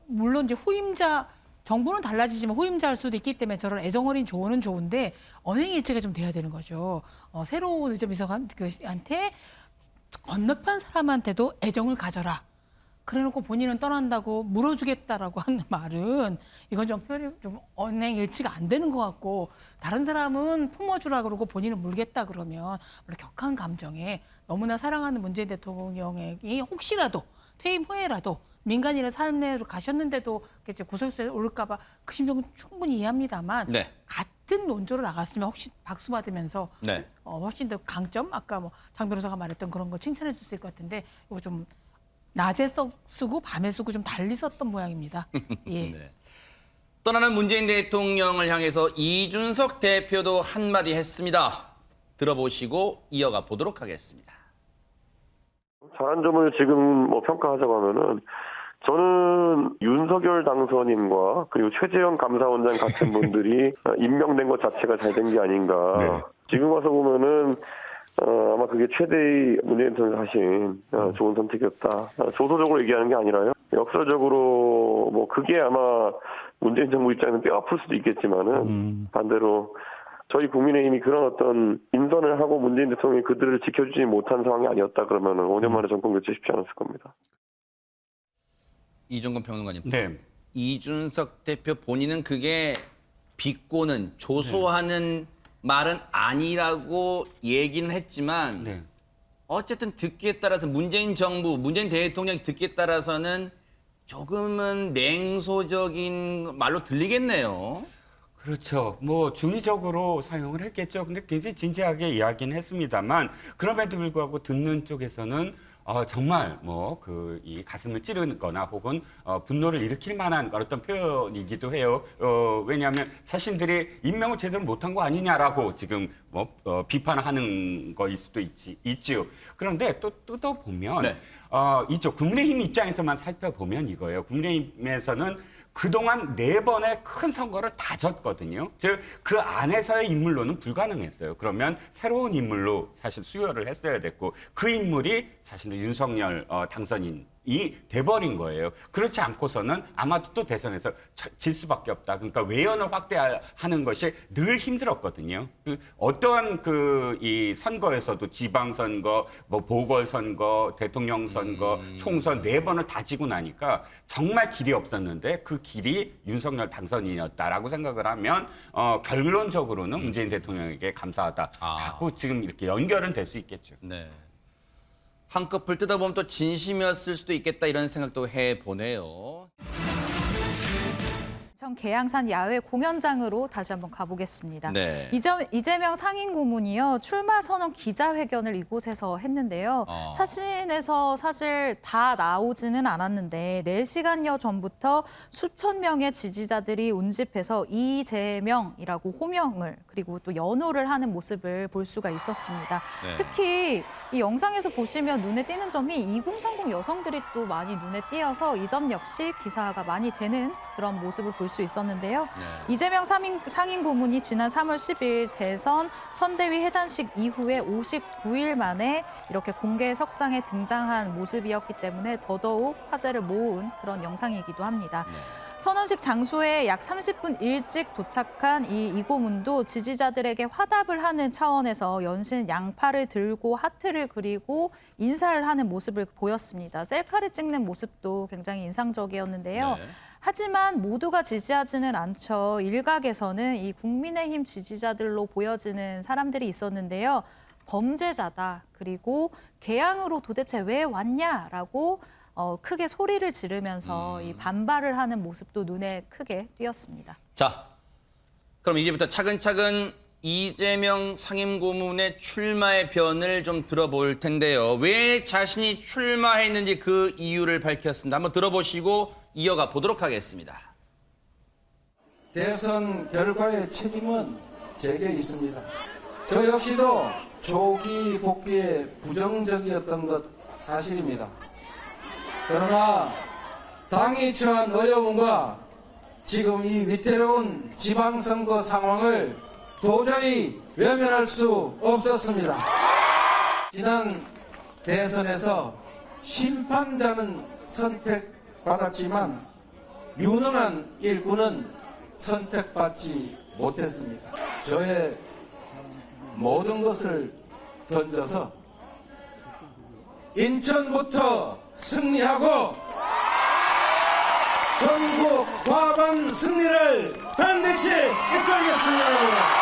물론 이제 후임자 정부는 달라지지만 후임자 할 수도 있기 때문에 저런 애정어린 조언은 좋은데 언행일치가 좀 돼야 되는 거죠. 새로운 의전비서관한테 건너편 사람한테도 애정을 가져라. 그래놓고 본인은 떠난다고 물어주겠다라고 하는 말은 이건 좀 표현이 좀 언행일치가 안 되는 것 같고 다른 사람은 품어주라 그러고 본인은 물겠다 그러면 원래 격한 감정에 너무나 사랑하는 문재인 대통령이 혹시라도 퇴임 후에라도 민간인의 삶으로 가셨는데도 이제 구설수에 오를까 봐 그 심정은 충분히 이해합니다만 네. 같은 논조로 나갔으면 혹시 박수 받으면서 네. 훨씬 더 강점 아까 뭐 장 변호사가 말했던 그런 거 칭찬해 줄 수 있을 것 같은데 이거 좀 낮에 쓰고 밤에 쓰고 좀 달리 썼던 모양입니다. 예. 네. 떠나는 문재인 대통령을 향해서 이준석 대표도 한마디 했습니다. 들어보시고 이어가 보도록 하겠습니다. 잘한 점을 지금 뭐 평가하자고 하면은 저는 윤석열 당선인과 그리고 최재형 감사원장 같은 분들이 임명된 것 자체가 잘 된 게 아닌가. 네. 지금 와서 보면은 아마 그게 최대의 문재인 대통령이 하신 좋은 선택이었다. 조소적으로 얘기하는 게 아니라요. 역설적으로 뭐 그게 아마 문재인 정부 입장에서는 뼈아플 수도 있겠지만은 반대로 저희 국민의힘이 그런 어떤 인선을 하고 문재인 대통령이 그들을 지켜주지 못한 상황이 아니었다 그러면은 5년 만에 정권 교체 쉽지 않았을 겁니다. 이종건 평론가님. 네. 이준석 대표 본인은 그게 비꼬는 조소하는 말은 아니라고 얘기는 했지만 네. 어쨌든 듣기에 따라서 문재인 정부, 문재인 대통령이 듣기에 따라서는 조금은 냉소적인 말로 들리겠네요. 그렇죠. 뭐 중의적으로 사용을 했겠죠. 근데 굉장히 진지하게 이야기는 했습니다만 그럼에도 불구하고 듣는 쪽에서는 정말 뭐 이 가슴을 찌르거나 혹은 분노를 일으킬 만한 어떤 표현이기도 해요. 왜냐하면 자신들이 임명을 제대로 못한 거 아니냐라고 지금 뭐 비판하는 거일 수도 있지요. 그런데 또 뜯어보면 네. 이쪽 국민의힘 입장에서만 살펴보면 이거예요. 국민의힘에서는 그동안 4번의 큰 선거를 다 졌거든요. 즉, 그 안에서의 인물로는 불가능했어요. 그러면 새로운 인물로 사실 수혈을 했어야 됐고, 그 인물이 사실 윤석열 당선인이 돼버린 거예요. 그렇지 않고서는 아마도 또 대선에서 질 수밖에 없다. 그러니까 외연을 확대하는 것이 늘 힘들었거든요. 어떠한 이 선거에서도 지방선거, 뭐 보궐선거, 대통령 선거, 총선 4번을 다 지고 나니까 정말 길이 없었는데 그 길이 윤석열 당선인이었다라고 생각을 하면 결론적으로는 문재인 대통령에게 감사하다라고 지금 이렇게 연결은 될 수 있겠죠. 네. 한꺼풀 뜯어보면 또 진심이었을 수도 있겠다 이런 생각도 해보네요. 청 계양산 야외 공연장으로 다시 한번 가보겠습니다. 네. 이재명 상임고문이요 출마 선언 기자회견을 이곳에서 했는데요. 사진에서 사실 다 나오지는 않았는데 4시간여 전부터 수천 명의 지지자들이 운집해서 이재명이라고 호명을 그리고 또 연호를 하는 모습을 볼 수가 있었습니다. 네. 특히 이 영상에서 보시면 눈에 띄는 점이 2030 여성들이 또 많이 눈에 띄어서 이 점 역시 기사가 많이 되는 그런 모습을 볼 수 있었는데요. 네. 이재명 상임고문이 지난 3월 10일 대선 선대위 해단식 이후에 59일 만에 이렇게 공개 석상에 등장한 모습이었기 때문에 더더욱 화제를 모은 그런 영상이기도 합니다. 네. 선언식 장소에 약 30분 일찍 도착한 이 고문도 지지자들에게 화답을 하는 차원에서 연신 양팔을 들고 하트를 그리고 인사를 하는 모습을 보였습니다. 셀카를 찍는 모습도 굉장히 인상적이었는데요. 네. 하지만 모두가 지지하지는 않죠. 일각에서는 이 국민의힘 지지자들로 보여지는 사람들이 있었는데요. 범죄자다. 그리고 개항으로 도대체 왜 왔냐라고 크게 소리를 지르면서 이 반발을 하는 모습도 눈에 크게 띄었습니다. 자, 그럼 이제부터 차근차근 이재명 상임고문의 출마의 변을 좀 들어볼 텐데요. 왜 자신이 출마했는지 그 이유를 밝혔습니다. 한번 들어보시고 이어가 보도록 하겠습니다. 대선 결과의 책임은 제게 있습니다. 저 역시도 조기 복귀에 부정적이었던 것 사실입니다. 그러나 당이 처한 어려움과 지금 이 위태로운 지방선거 상황을 도저히 외면할 수 없었습니다. 지난 대선에서 심판자는 선택받았지만 유능한 일꾼은 선택받지 못했습니다. 저의 모든 것을 던져서 인천부터 승리하고 전국 과반 승리를 반드시 이끌겠습니다.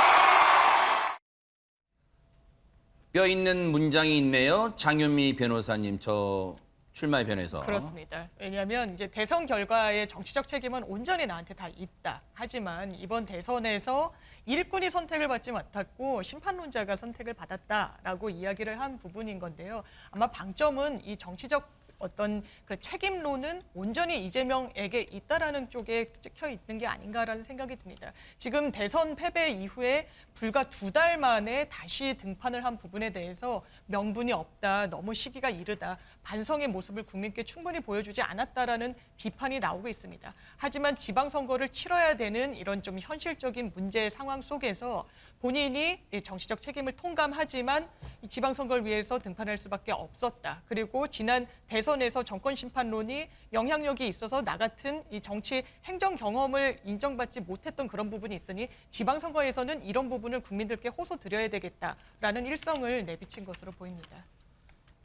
뼈 있는 문장이 있네요. 장윤미 변호사님, 저 출마에 변해서. 그렇습니다. 왜냐하면 이제 대선 결과의 정치적 책임은 온전히 나한테 다 있다. 하지만 이번 대선에서 일꾼이 선택을 받지 못했고 심판론자가 선택을 받았다라고 이야기를 한 부분인 건데요. 아마 방점은 이 정치적 어떤 그 책임론은 온전히 이재명에게 있다라는 쪽에 찍혀 있는 게 아닌가라는 생각이 듭니다. 지금 대선 패배 이후에 불과 2달 만에 다시 등판을 한 부분에 대해서 명분이 없다, 너무 시기가 이르다, 반성의 모습을 국민께 충분히 보여주지 않았다라는 비판이 나오고 있습니다. 하지만 지방선거를 치러야 되는 이런 좀 현실적인 문제 상황 속에서 본인이 정치적 책임을 통감하지만 이 지방선거를 위해서 등판할 수밖에 없었다. 그리고 지난 대선에서 정권심판론이 영향력이 있어서 나 같은 이 정치 행정 경험을 인정받지 못했던 그런 부분이 있으니 지방선거에서는 이런 부분을 국민들께 호소드려야 되겠다라는 일성을 내비친 것으로 보입니다.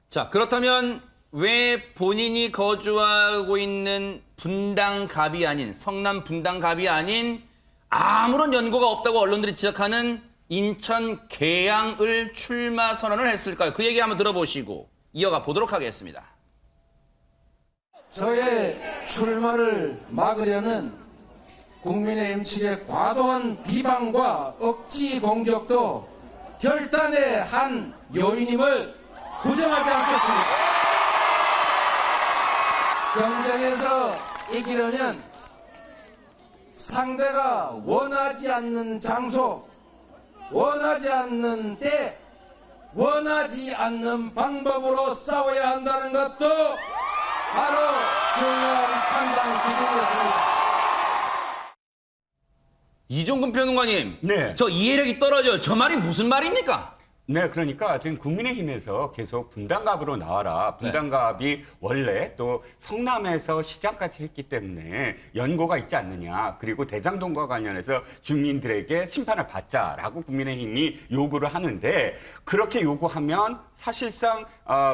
자, 그렇다면 왜 본인이 거주하고 있는 분당갑이 아닌, 성남 분당갑이 아닌 아무런 연고가 없다고 언론들이 지적하는 인천 계양을 출마 선언을 했을까요? 그 얘기 한번 들어보시고 이어가 보도록 하겠습니다. 저의 출마를 막으려는 국민의힘 측의 과도한 비방과 억지 공격도 결단의 한 요인임을 부정하지 않겠습니다. 경쟁에서 이기려면 상대가 원하지 않는 장소, 원하지 않는 때, 원하지 않는 방법으로 싸워야 한다는 것도 바로 중요한 판단 기준이었습니다. 이종근 평론가님, 네. 저 이해력이 떨어져요. 저 말이 무슨 말입니까? 네, 그러니까 지금 국민의힘에서 계속 분당갑으로 나와라. 분당갑이 원래 또 성남에서 시장까지 했기 때문에 연고가 있지 않느냐. 그리고 대장동과 관련해서 주민들에게 심판을 받자라고 국민의힘이 요구를 하는데 그렇게 요구하면 사실상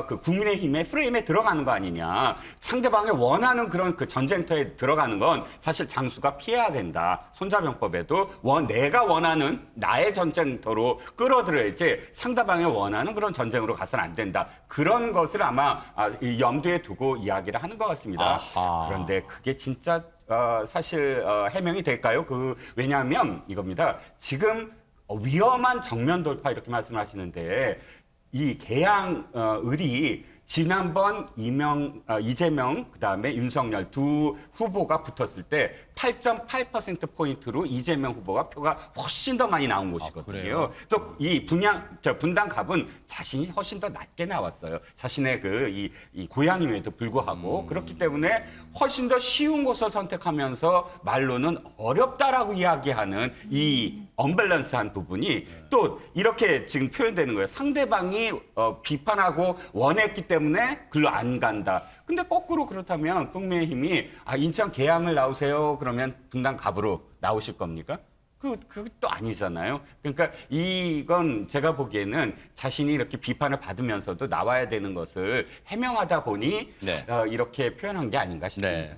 그 국민의힘의 프레임에 들어가는 거 아니냐. 상대방이 원하는 그런 그 전쟁터에 들어가는 건 사실 장수가 피해야 된다. 손자병법에도 내가 원하는 나의 전쟁터로 끌어들여야지 상대방이 원하는 그런 전쟁으로 가서는 안 된다. 그런 것을 아마 염두에 두고 이야기를 하는 것 같습니다. 아하. 그런데 그게 진짜 사실 해명이 될까요? 왜냐하면 이겁니다. 지금 위험한 정면 돌파 이렇게 말씀하시는데 이 계양을이 지난번 이재명 그다음에 윤석열 두 후보가 붙었을 때 8.8%포인트로 이재명 후보가 표가 훨씬 더 많이 나온 곳이거든요. 또 이 분당갑은 자신이 훨씬 더 낮게 나왔어요. 자신의 이 고향임에도 불구하고 그렇기 때문에 훨씬 더 쉬운 곳을 선택하면서 말로는 어렵다라고 이야기하는 이 언밸런스한 부분이 또 이렇게 지금 표현되는 거예요. 상대방이 비판하고 원했기 때문에 글로 안 간다. 근데 거꾸로 그렇다면 국민의힘이 인천 계양을 나오세요. 그러면 분당갑으로 나오실 겁니까? 그것도 아니잖아요. 그러니까 이건 제가 보기에는 자신이 이렇게 비판을 받으면서도 나와야 되는 것을 해명하다 보니 이렇게 표현한 게 아닌가 싶습니다. 네.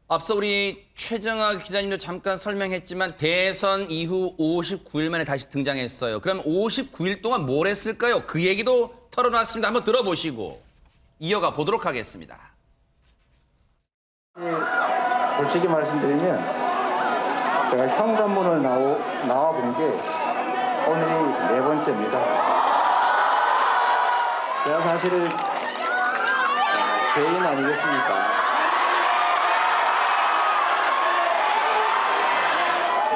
앞서 우리 최정아 기자님도 잠깐 설명했지만 대선 이후 59일 만에 다시 등장했어요. 그럼 59일 동안 뭘 했을까요? 그 얘기도 털어놨습니다. 한번 들어보시고 이어가 보도록 하겠습니다. 솔직히 말씀드리면 제가 현관문을 나와 본 게 오늘이 4번째입니다. 제가 사실은 죄인 아니겠습니까?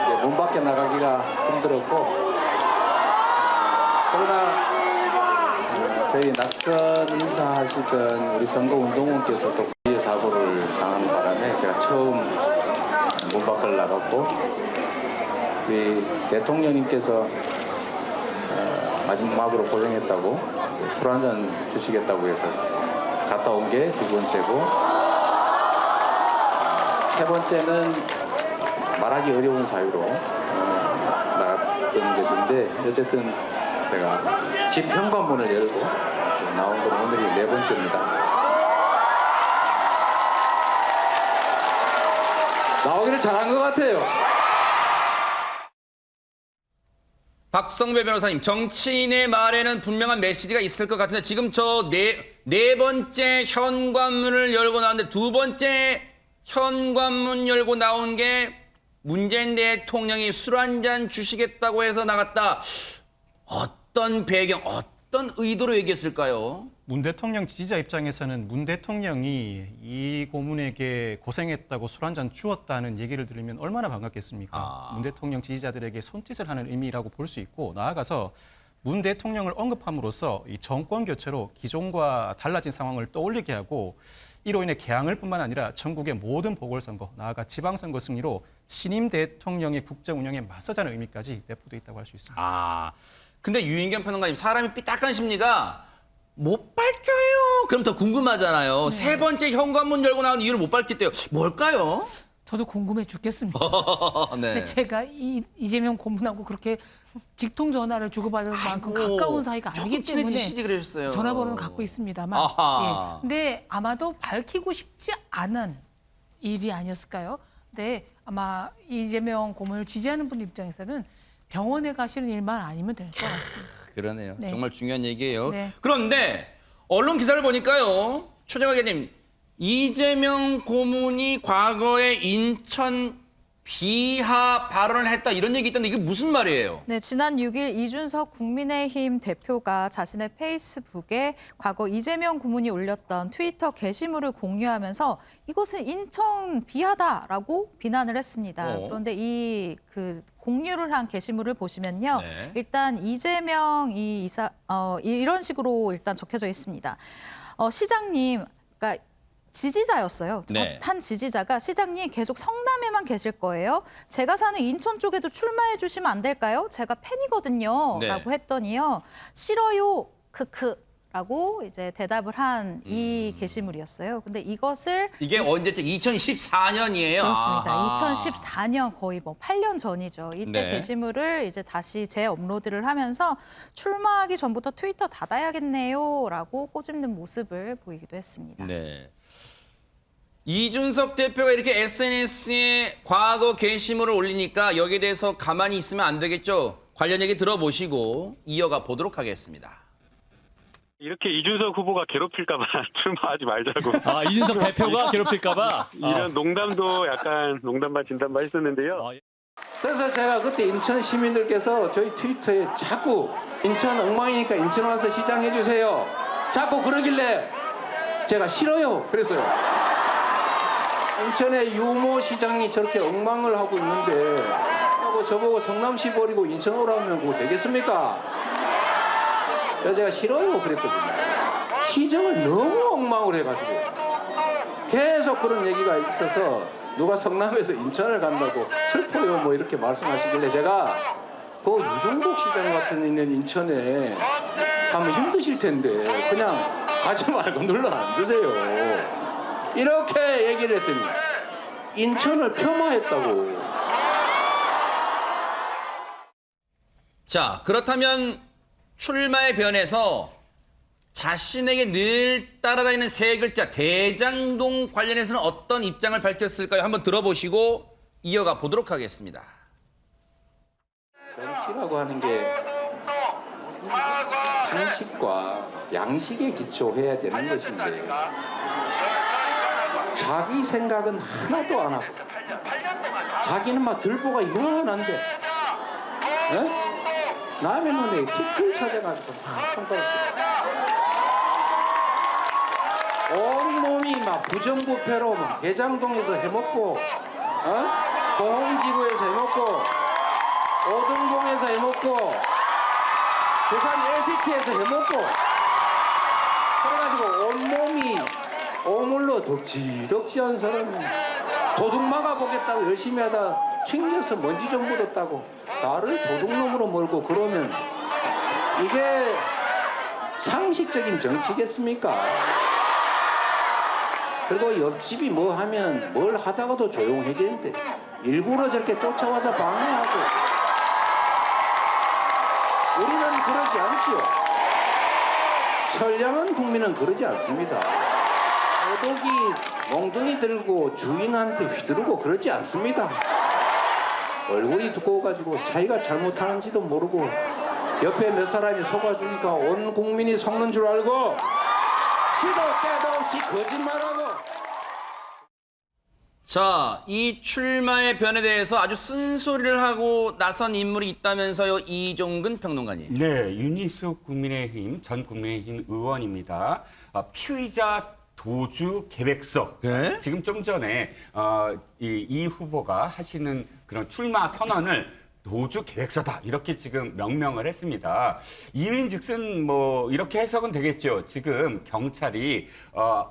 이제 문 밖에 나가기가 힘들었고 그러나 저희 낙선 인사하시던 우리 선거운동원께서 또 피해 사고를 당한 바람에 제가 처음 문 밖을 나갔고 우리 대통령님께서 마지막으로 고생했다고 술 한잔 주시겠다고 해서 갔다 온 게 2번째고 3번째는 말하기 어려운 사유로 나갔던 것인데 어쨌든 제가 집 현관문을 열고 나온 건 오늘이 4번째입니다. 나오기를 잘한 것 같아요. 박성배 변호사님, 정치인의 말에는 분명한 메시지가 있을 것 같은데 지금 저 네 번째 현관문을 열고 나왔는데 두 번째 현관문 열고 나온 게 문재인 대통령이 술 한잔 주시겠다고 해서 나갔다. 어떤 배경, 어떤 의도로 얘기했을까요? 문 대통령 지지자 입장에서는 문 대통령이 이 고문에게 고생했다고 술 한잔 주었다는 얘기를 들으면 얼마나 반갑겠습니까? 문 대통령 지지자들에게 손짓을 하는 의미라고 볼 수 있고, 나아가서 문 대통령을 언급함으로써 이 정권 교체로 기존과 달라진 상황을 떠올리게 하고, 이로 인해 개항을 뿐만 아니라 전국의 모든 보궐선거, 나아가 지방선거 승리로 신임 대통령의 국정 운영에 맞서자는 의미까지 내포되어 있다고 할 수 있습니다. 근데 유인경 평론가님, 사람이 삐딱한 심리가 못 밝혀요. 그럼 더 궁금하잖아요. 세 번째 현관문 열고 나온 이유를 못 밝혔대요. 뭘까요? 저도 궁금해 죽겠습니다. 네. 근데 제가 이재명 고문하고 그렇게 직통 전화를 주고받을 만큼 가까운 사이가 아니기 때문에 전화번호를 갖고 있습니다만. 예. 근데 아마도 밝히고 싶지 않은 일이 아니었을까요? 근데 아마 이재명 고문을 지지하는 분 입장에서는 병원에 가시는 일만 아니면 될 것 같습니다. 그러네요. 네. 정말 중요한 얘기예요. 네. 그런데 언론 기사를 보니까요, 최정화 기자님, 이재명 고문이 과거에 인천 비하 발언을 했다 이런 얘기 있던데 이게 무슨 말이에요? 네, 지난 6일 이준석 국민의힘 대표가 자신의 페이스북에 과거 이재명 고문이 올렸던 트위터 게시물을 공유하면서 이것은 인천 비하다라고 비난을 했습니다. 그런데 이 공유를 한 게시물을 보시면요, 일단 이재명 이런 식으로 일단 적혀져 있습니다. 시장님, 그러니까 지지자였어요. 한 지지자가 시장님 계속 성남에만 계실 거예요. 제가 사는 인천 쪽에도 출마해 주시면 안 될까요? 제가 팬이거든요. 라고 했더니요. 싫어요. 라고 이제 대답을 한 이 게시물이었어요. 근데 이게 언제쯤 2014년이에요? 그렇습니다. 2014년 거의 8년 전이죠. 이때 게시물을 이제 다시 재업로드를 하면서 출마하기 전부터 트위터 닫아야겠네요라고 꼬집는 모습을 보이기도 했습니다. 네. 이준석 대표가 이렇게 SNS에 과거 게시물을 올리니까 여기에 대해서 가만히 있으면 안 되겠죠. 관련 얘기 들어보시고 이어가 보도록 하겠습니다. 이렇게 이준석 후보가 괴롭힐까봐 출마하지 말자고. 이준석 대표가 괴롭힐까봐? 이런 농담도 약간 농담반 진담반 했었는데요. 그래서 제가 그때 인천 시민들께서 저희 트위터에 자꾸 인천 엉망이니까 인천 와서 시장 해주세요. 자꾸 그러길래 제가 싫어요. 그랬어요. 인천의 유모 시장이 저렇게 엉망을 하고 있는데 저보고 성남시 버리고 인천 오라면 그거 되겠습니까? 그래서 제가 싫어요 그랬거든요. 시정을 너무 엉망을 해가지고 계속 그런 얘기가 있어서 누가 성남에서 인천을 간다고 슬퍼요 뭐 이렇게 말씀하시길래 제가 그 유정복 시장 같은 있는 인천에 가면 힘드실 텐데 그냥 가지 말고 눌러 앉으세요. 이렇게 얘기를 했더니 인천을 폄하했다고. 자, 그렇다면 출마에 변해서 자신에게 늘 따라다니는 세 글자 대장동 관련해서는 어떤 입장을 밝혔을까요? 한번 들어보시고 이어가 보도록 하겠습니다. 정치라고 하는 게 상식과 양식에 기초해야 되는 것인데 자기 생각은 하나도 안 하고 자기는 막 들보가 이만한데 남의 눈에 티끌 찾아가지고 막 손가락 온몸이 막 부정부패로 막 대장동에서 해먹고 공홍지구에서 해먹고 오등봉에서 해먹고 부산 LCT에서 해먹고 그래가지고 온몸이 오물로 덕지덕지한 사람이 도둑 막아보겠다고 열심히 하다 튕겨서 먼지 좀 묻었다고 나를 도둑놈으로 몰고 그러면 이게 상식적인 정치겠습니까? 그리고 옆집이 뭐 하면 뭘 하다가도 조용해지는데 일부러 저렇게 쫓아와서 방해하고 우리는 그러지 않지요. 선량한 국민은 그러지 않습니다. 도둑이 몽둥이 들고 주인한테 휘두르고 그러지 않습니다. 얼굴이 두꺼워가지고 자기가 잘못하는지도 모르고 옆에 몇 사람이 속아주니까 온 국민이 속는 줄 알고 시도 때도 없이 거짓말하고. 자, 이 출마의 변에 대해서 아주 쓴소리를 하고 나선 인물이 있다면서요, 이종근 평론가님. 네, 윤희숙 국민의힘 전 국민의힘 의원입니다. 피의자 도주 계획서. 네? 지금 좀 전에 이 후보가 하시는 그런 출마 선언을 도주 계획서다 이렇게 지금 명명을 했습니다. 이인즉슨 뭐 이렇게 해석은 되겠죠. 지금 경찰이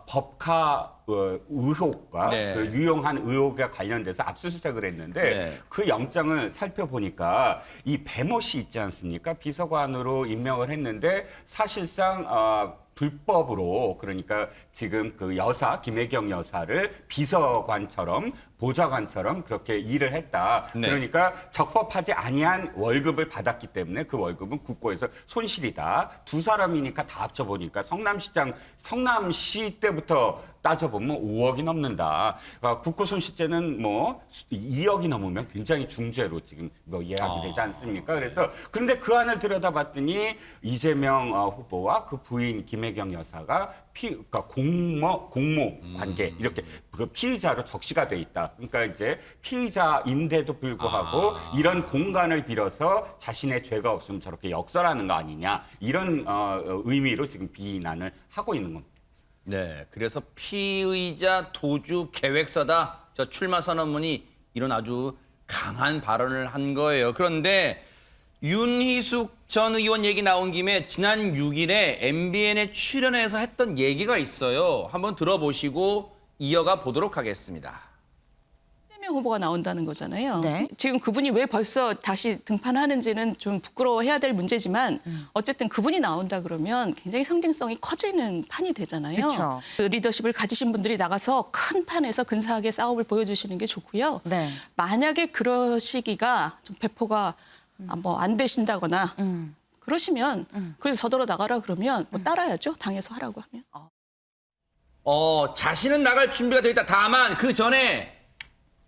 법카 의혹과 네. 그 유용한 의혹에 관련돼서 압수수색을 했는데 네. 그 영장을 살펴보니까 이 배모 씨 있지 않습니까? 비서관으로 임명을 했는데 사실상 불법으로 그러니까 지금 그 여사 김혜경 여사를 비서관처럼 보좌관처럼 그렇게 일을 했다. 네. 그러니까 적법하지 아니한 월급을 받았기 때문에 그 월급은 국고에서 손실이다. 두 사람이니까 다 합쳐보니까 성남시 때부터 따져보면 5억이 넘는다. 국고 손실죄는 뭐 2억이 넘으면 굉장히 중죄로 지금 뭐 예약이 되지 않습니까? 그래서 그런데 그 안을 들여다봤더니 이재명 후보와 그 부인 김혜경 여사가 그러니까 공모 관계 이렇게 그 피의자로 적시가 돼 있다. 그러니까 이제 피의자인데도 불구하고 이런 공간을 빌어서 자신의 죄가 없으면 저렇게 역설하는 거 아니냐 이런 의미로 지금 비난을 하고 있는 겁니다. 네, 그래서 피의자 도주 계획서다. 저 출마 선언문이 이런 아주 강한 발언을 한 거예요. 그런데 윤희숙 전 의원 얘기 나온 김에 지난 6일에 MBN에 출연해서 했던 얘기가 있어요. 한번 들어보시고 이어가 보도록 하겠습니다. 이재명 후보가 나온다는 거잖아요. 네. 지금 그분이 왜 벌써 다시 등판하는지는 좀 부끄러워해야 될 문제지만 어쨌든 그분이 나온다 그러면 굉장히 상징성이 커지는 판이 되잖아요. 그쵸. 그 리더십을 가지신 분들이 나가서 큰 판에서 근사하게 싸움을 보여주시는 게 좋고요. 네. 만약에 그러시기가 좀 배포가 뭐 안 되신다거나 그러시면 그래서 저더러 나가라 그러면 뭐 따라야죠. 당에서 하라고 하면. 자신은 나갈 준비가 되어 있다. 다만 그 전에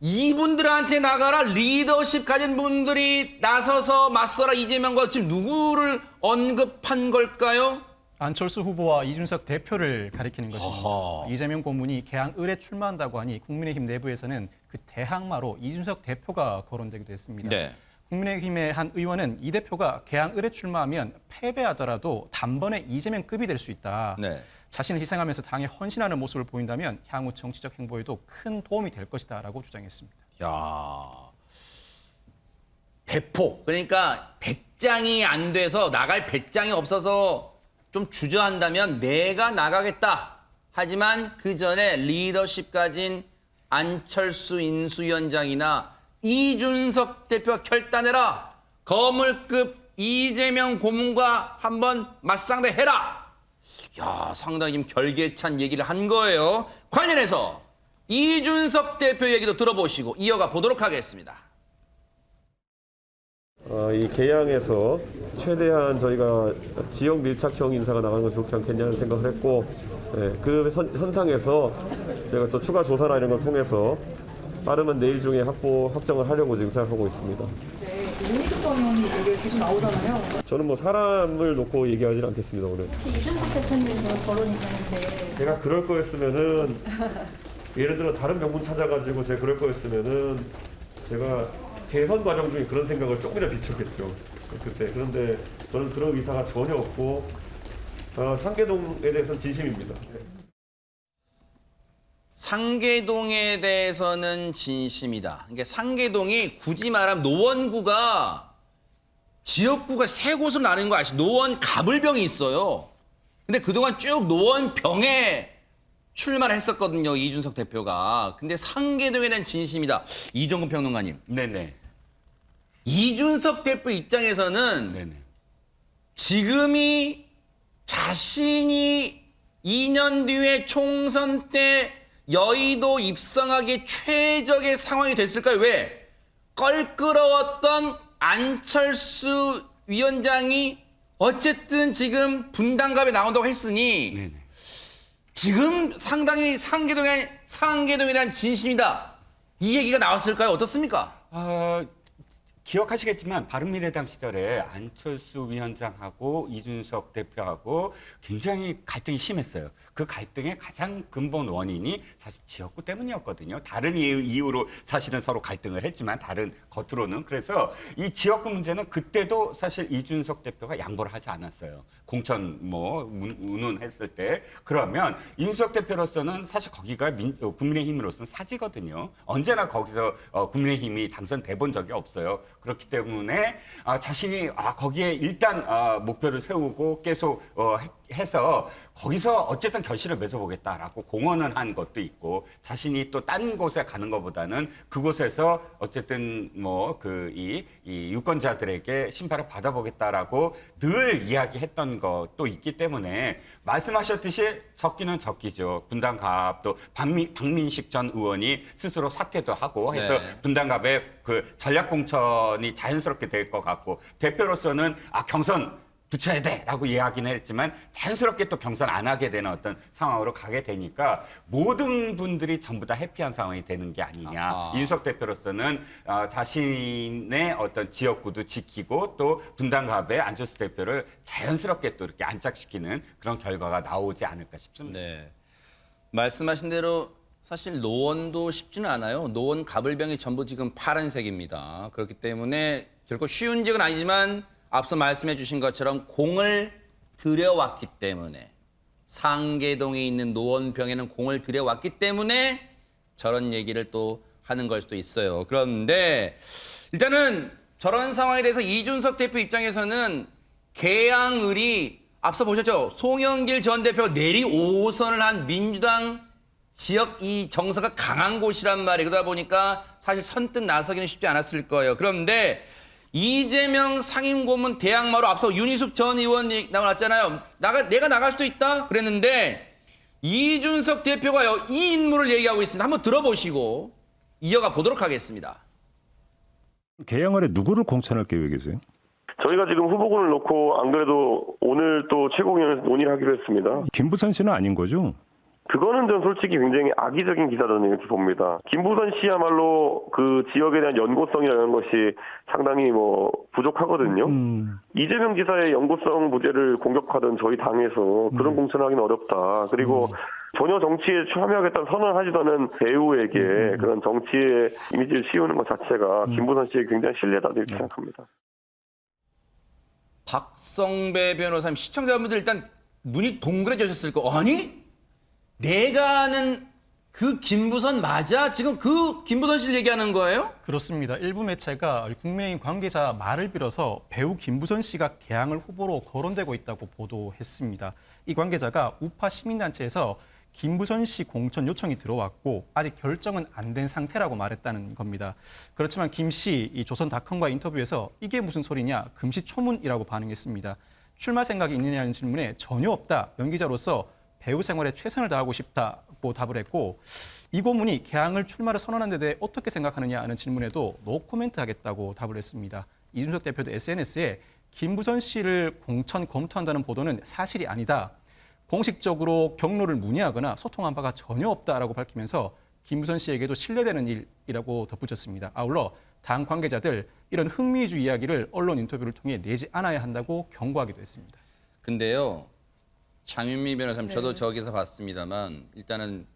이분들한테 나가라 리더십 가진 분들이 나서서 맞서라 이재명과 지금 누구를 언급한 걸까요? 안철수 후보와 이준석 대표를 가리키는 것입니다. 이재명 고문이 개항 을에 출마한다고 하니 국민의힘 내부에서는 그 대항마로 이준석 대표가 거론되기도 했습니다. 네. 국민의힘의 한 의원은 이 대표가 개항 을에 출마하면 패배하더라도 단번에 이재명급이 될 수 있다. 네. 자신을 희생하면서 당에 헌신하는 모습을 보인다면 향후 정치적 행보에도 큰 도움이 될 것이다라고 주장했습니다. 야, 배포. 그러니까 배짱이 안 돼서 나갈 배짱이 없어서 좀 주저한다면 내가 나가겠다. 하지만 그 전에 리더십 가진 안철수 인수위원장이나 이준석 대표가 결단해라. 거물급 이재명 고문과 한번 맞상대해라. 야, 상당히 좀 결계찬 얘기를 한 거예요. 관련해서 이준석 대표 얘기도 들어보시고 이어가 보도록 하겠습니다. 이 개항에서 최대한 저희가 지역 밀착형 인사가 나가는 건 좋지 않겠냐는 생각을 했고, 그 현상에서 저희가 또 추가 조사나 이런 걸 통해서 빠르면 내일 중에 확정을 하려고 지금 생각하고 있습니다. 윤희숙 전 의원이 얘기 계속 나오잖아요. 저는 뭐 사람을 놓고 얘기하지는 않겠습니다, 오늘. 특히 이준석 대표님은 거론이 되는데. 제가 그럴 거였으면은 예를 들어 다른 명분 찾아가지고 제가 그럴 거였으면은 제가 대선 과정 중에 그런 생각을 조금이라도 비췄겠죠. 그때. 그런데 저는 그런 의사가 전혀 없고 상계동에 대해서는 진심입니다. 상계동에 대해서는 진심이다. 그러니까 상계동이 굳이 말하면 노원구가 지역구가 세 곳으로 나뉘는 거 아시죠? 노원 가불병이 있어요. 근데 그동안 쭉 노원병에 출마를 했었거든요. 이준석 대표가. 근데 상계동에 대한 진심이다. 이종근 평론가님. 네네. 이준석 대표 입장에서는 네네. 지금이 자신이 2년 뒤에 총선 때 여의도 입성하기 최적의 상황이 됐을까요? 왜? 껄끄러웠던 안철수 위원장이 어쨌든 지금 분당갑에 나온다고 했으니 지금 상당히 상계동에 대한 진심이다. 이 얘기가 나왔을까요? 어떻습니까? 기억하시겠지만 바른미래당 시절에 안철수 위원장하고 이준석 대표하고 굉장히 갈등이 심했어요. 그 갈등의 가장 근본 원인이 사실 지역구 때문이었거든요. 다른 이유로 사실은 서로 갈등을 했지만 다른 겉으로는. 그래서 이 지역구 문제는 그때도 사실 이준석 대표가 양보를 하지 않았어요. 공천 운운했을 때. 그러면 이준석 대표로서는 사실 거기가 국민의힘으로서는 사지거든요. 언제나 거기서 국민의힘이 당선돼 본 적이 없어요. 그렇기 때문에 자신이 거기에 일단 목표를 세우고 계속 해서 거기서 어쨌든 결실을 맺어보겠다라고 공언을 한 것도 있고, 자신이 또 딴 곳에 가는 것보다는 그곳에서 어쨌든 이 유권자들에게 심판을 받아보겠다라고 늘 이야기했던 것도 있기 때문에 말씀하셨듯이 적기는 적기죠. 분당갑 또 박민식 전 의원이 스스로 사퇴도 하고 해서 분당갑의 그 전략공천이 자연스럽게 될 것 같고, 대표로서는 경선 붙여야 돼라고 이야기는 했지만 자연스럽게 또 경선 안 하게 되는 어떤 상황으로 가게 되니까 모든 분들이 전부 다 해피한 상황이 되는 게 아니냐. 이준석 대표로서는 자신의 어떤 지역구도 지키고 또 분당갑의 안철수 대표를 자연스럽게 또 이렇게 안착시키는 그런 결과가 나오지 않을까 싶습니다. 네. 말씀하신 대로 사실 노원도 쉽지는 않아요. 노원 가불병이 전부 지금 파란색입니다. 그렇기 때문에 결코 쉬운 지역은 아니지만 앞서 말씀해 주신 것처럼 공을 들여왔기 때문에, 상계동에 있는 노원병에는 공을 들여왔기 때문에 저런 얘기를 또 하는 걸 수도 있어요. 그런데 일단은 저런 상황에 대해서 이준석 대표 입장에서는 계양을이 앞서 보셨죠? 송영길 전 대표가 내리 5선을 한 민주당 지역 이 정서가 강한 곳이란 말이에요. 그러다 보니까 사실 선뜻 나서기는 쉽지 않았을 거예요. 그런데 이재명 상임고문 대항마로 앞서 윤희숙 전 의원이 나왔잖아요. 내가 나갈 수도 있다 그랬는데 이준석 대표가요, 이 인물을 얘기하고 있습니다. 한번 들어보시고 이어가 보도록 하겠습니다. 계양을에 누구를 공천할 계획이세요? 저희가 지금 후보군을 놓고 안 그래도 오늘 또 최고위원회에서 논의를 하기로 했습니다. 김부선 씨는 아닌 거죠? 그거는 전 솔직히 굉장히 악의적인 기사라는 이렇게 봅니다. 김부선 씨야말로 그 지역에 대한 연고성이라는 것이 상당히 부족하거든요. 이재명 지사의 연고성 무죄를 공격하던 저희 당에서 그런 공천하기는 어렵다. 그리고 전혀 정치에 참여하겠다는 선언을 하지도 않은 배우에게 그런 정치의 이미지를 씌우는 것 자체가 김부선 씨의 굉장히 신뢰다 이렇게 생각합니다. 박성배 변호사님, 시청자분들 일단 눈이 동그래지셨을 거. 아니? 내가 아는 그 김부선 맞아? 지금 그 김부선 씨를 얘기하는 거예요? 그렇습니다. 일부 매체가 국민의힘 관계자 말을 빌어서 배우 김부선 씨가 계양을 후보로 거론되고 있다고 보도했습니다. 이 관계자가 우파 시민단체에서 김부선 씨 공천 요청이 들어왔고 아직 결정은 안 된 상태라고 말했다는 겁니다. 그렇지만 김 씨 이 조선닷컴과 인터뷰에서 이게 무슨 소리냐, 금시초문이라고 반응했습니다. 출마 생각이 있느냐는 질문에 전혀 없다. 연기자로서 배우 생활에 최선을 다하고 싶다고 답을 했고, 이 고문이 계양을 출마를 선언한 데 대해 어떻게 생각하느냐 하는 질문에도 노코멘트 하겠다고 답을 했습니다. 이준석 대표도 SNS에 김부선 씨를 공천 검토한다는 보도는 사실이 아니다. 공식적으로 경로를 문의하거나 소통한 바가 전혀 없다라고 밝히면서 김부선 씨에게도 신뢰되는 일이라고 덧붙였습니다. 아울러 당 관계자들 이런 흥미주의 이야기를 언론 인터뷰를 통해 내지 않아야 한다고 경고하기도 했습니다. 근데요, 장윤미 변호사님, 저도 저기서 봤습니다만 일단은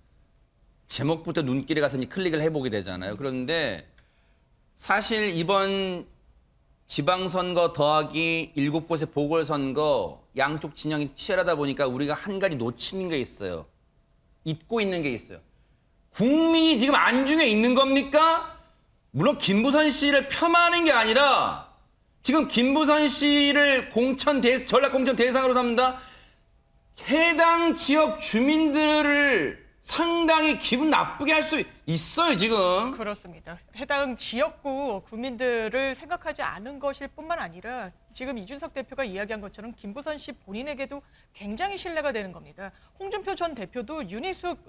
제목부터 눈길에 가서 클릭을 해보게 되잖아요. 그런데 사실 이번 지방선거 더하기 7곳의 보궐선거 양쪽 진영이 치열하다 보니까 우리가 한 가지 놓치는 게 있어요. 잊고 있는 게 있어요. 국민이 지금 안중에 있는 겁니까? 물론 김부선 씨를 폄하하는 게 아니라 지금 김부선 씨를 전략공천 대상으로 삼는다? 해당 지역 주민들을 상당히 기분 나쁘게 할 수 있어요, 지금. 그렇습니다. 해당 지역구 구민들을 생각하지 않은 것일 뿐만 아니라 지금 이준석 대표가 이야기한 것처럼 김부선 씨 본인에게도 굉장히 신뢰가 되는 겁니다. 홍준표 전 대표도 윤희숙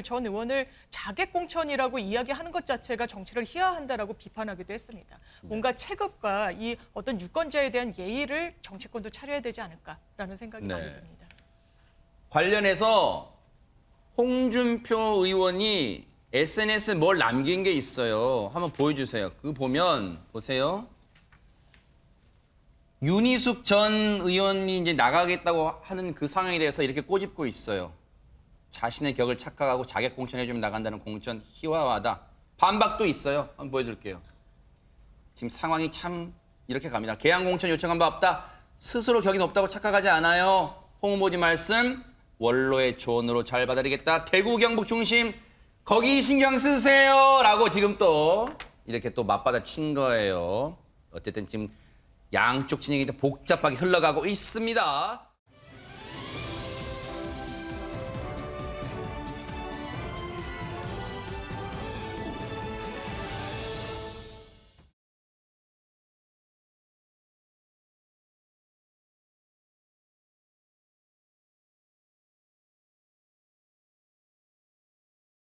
전 의원을 자객공천이라고 이야기하는 것 자체가 정치를 희화한다라고 비판하기도 했습니다. 뭔가 체급과 이 어떤 유권자에 대한 예의를 정치권도 차려야 되지 않을까라는 생각이 많이 듭니다. 관련해서 홍준표 의원이 SNS에 뭘 남긴 게 있어요. 한번 보여주세요. 그거 보면 보세요. 윤희숙 전 의원이 이제 나가겠다고 하는 그 상황에 대해서 이렇게 꼬집고 있어요. 자신의 격을 착각하고 자객 공천해주면 나간다는 공천 희화화다. 반박도 있어요. 한번 보여드릴게요. 지금 상황이 참 이렇게 갑니다. 개항 공천 요청한 바 없다. 스스로 격이 높다고 착각하지 않아요. 홍 후보님 말씀 원로의 조언으로 잘 받아들이겠다. 대구 경북 중심 거기 신경 쓰세요. 라고 지금 또 이렇게 또 맞받아 친 거예요. 어쨌든 지금 양쪽 진영이 복잡하게 흘러가고 있습니다.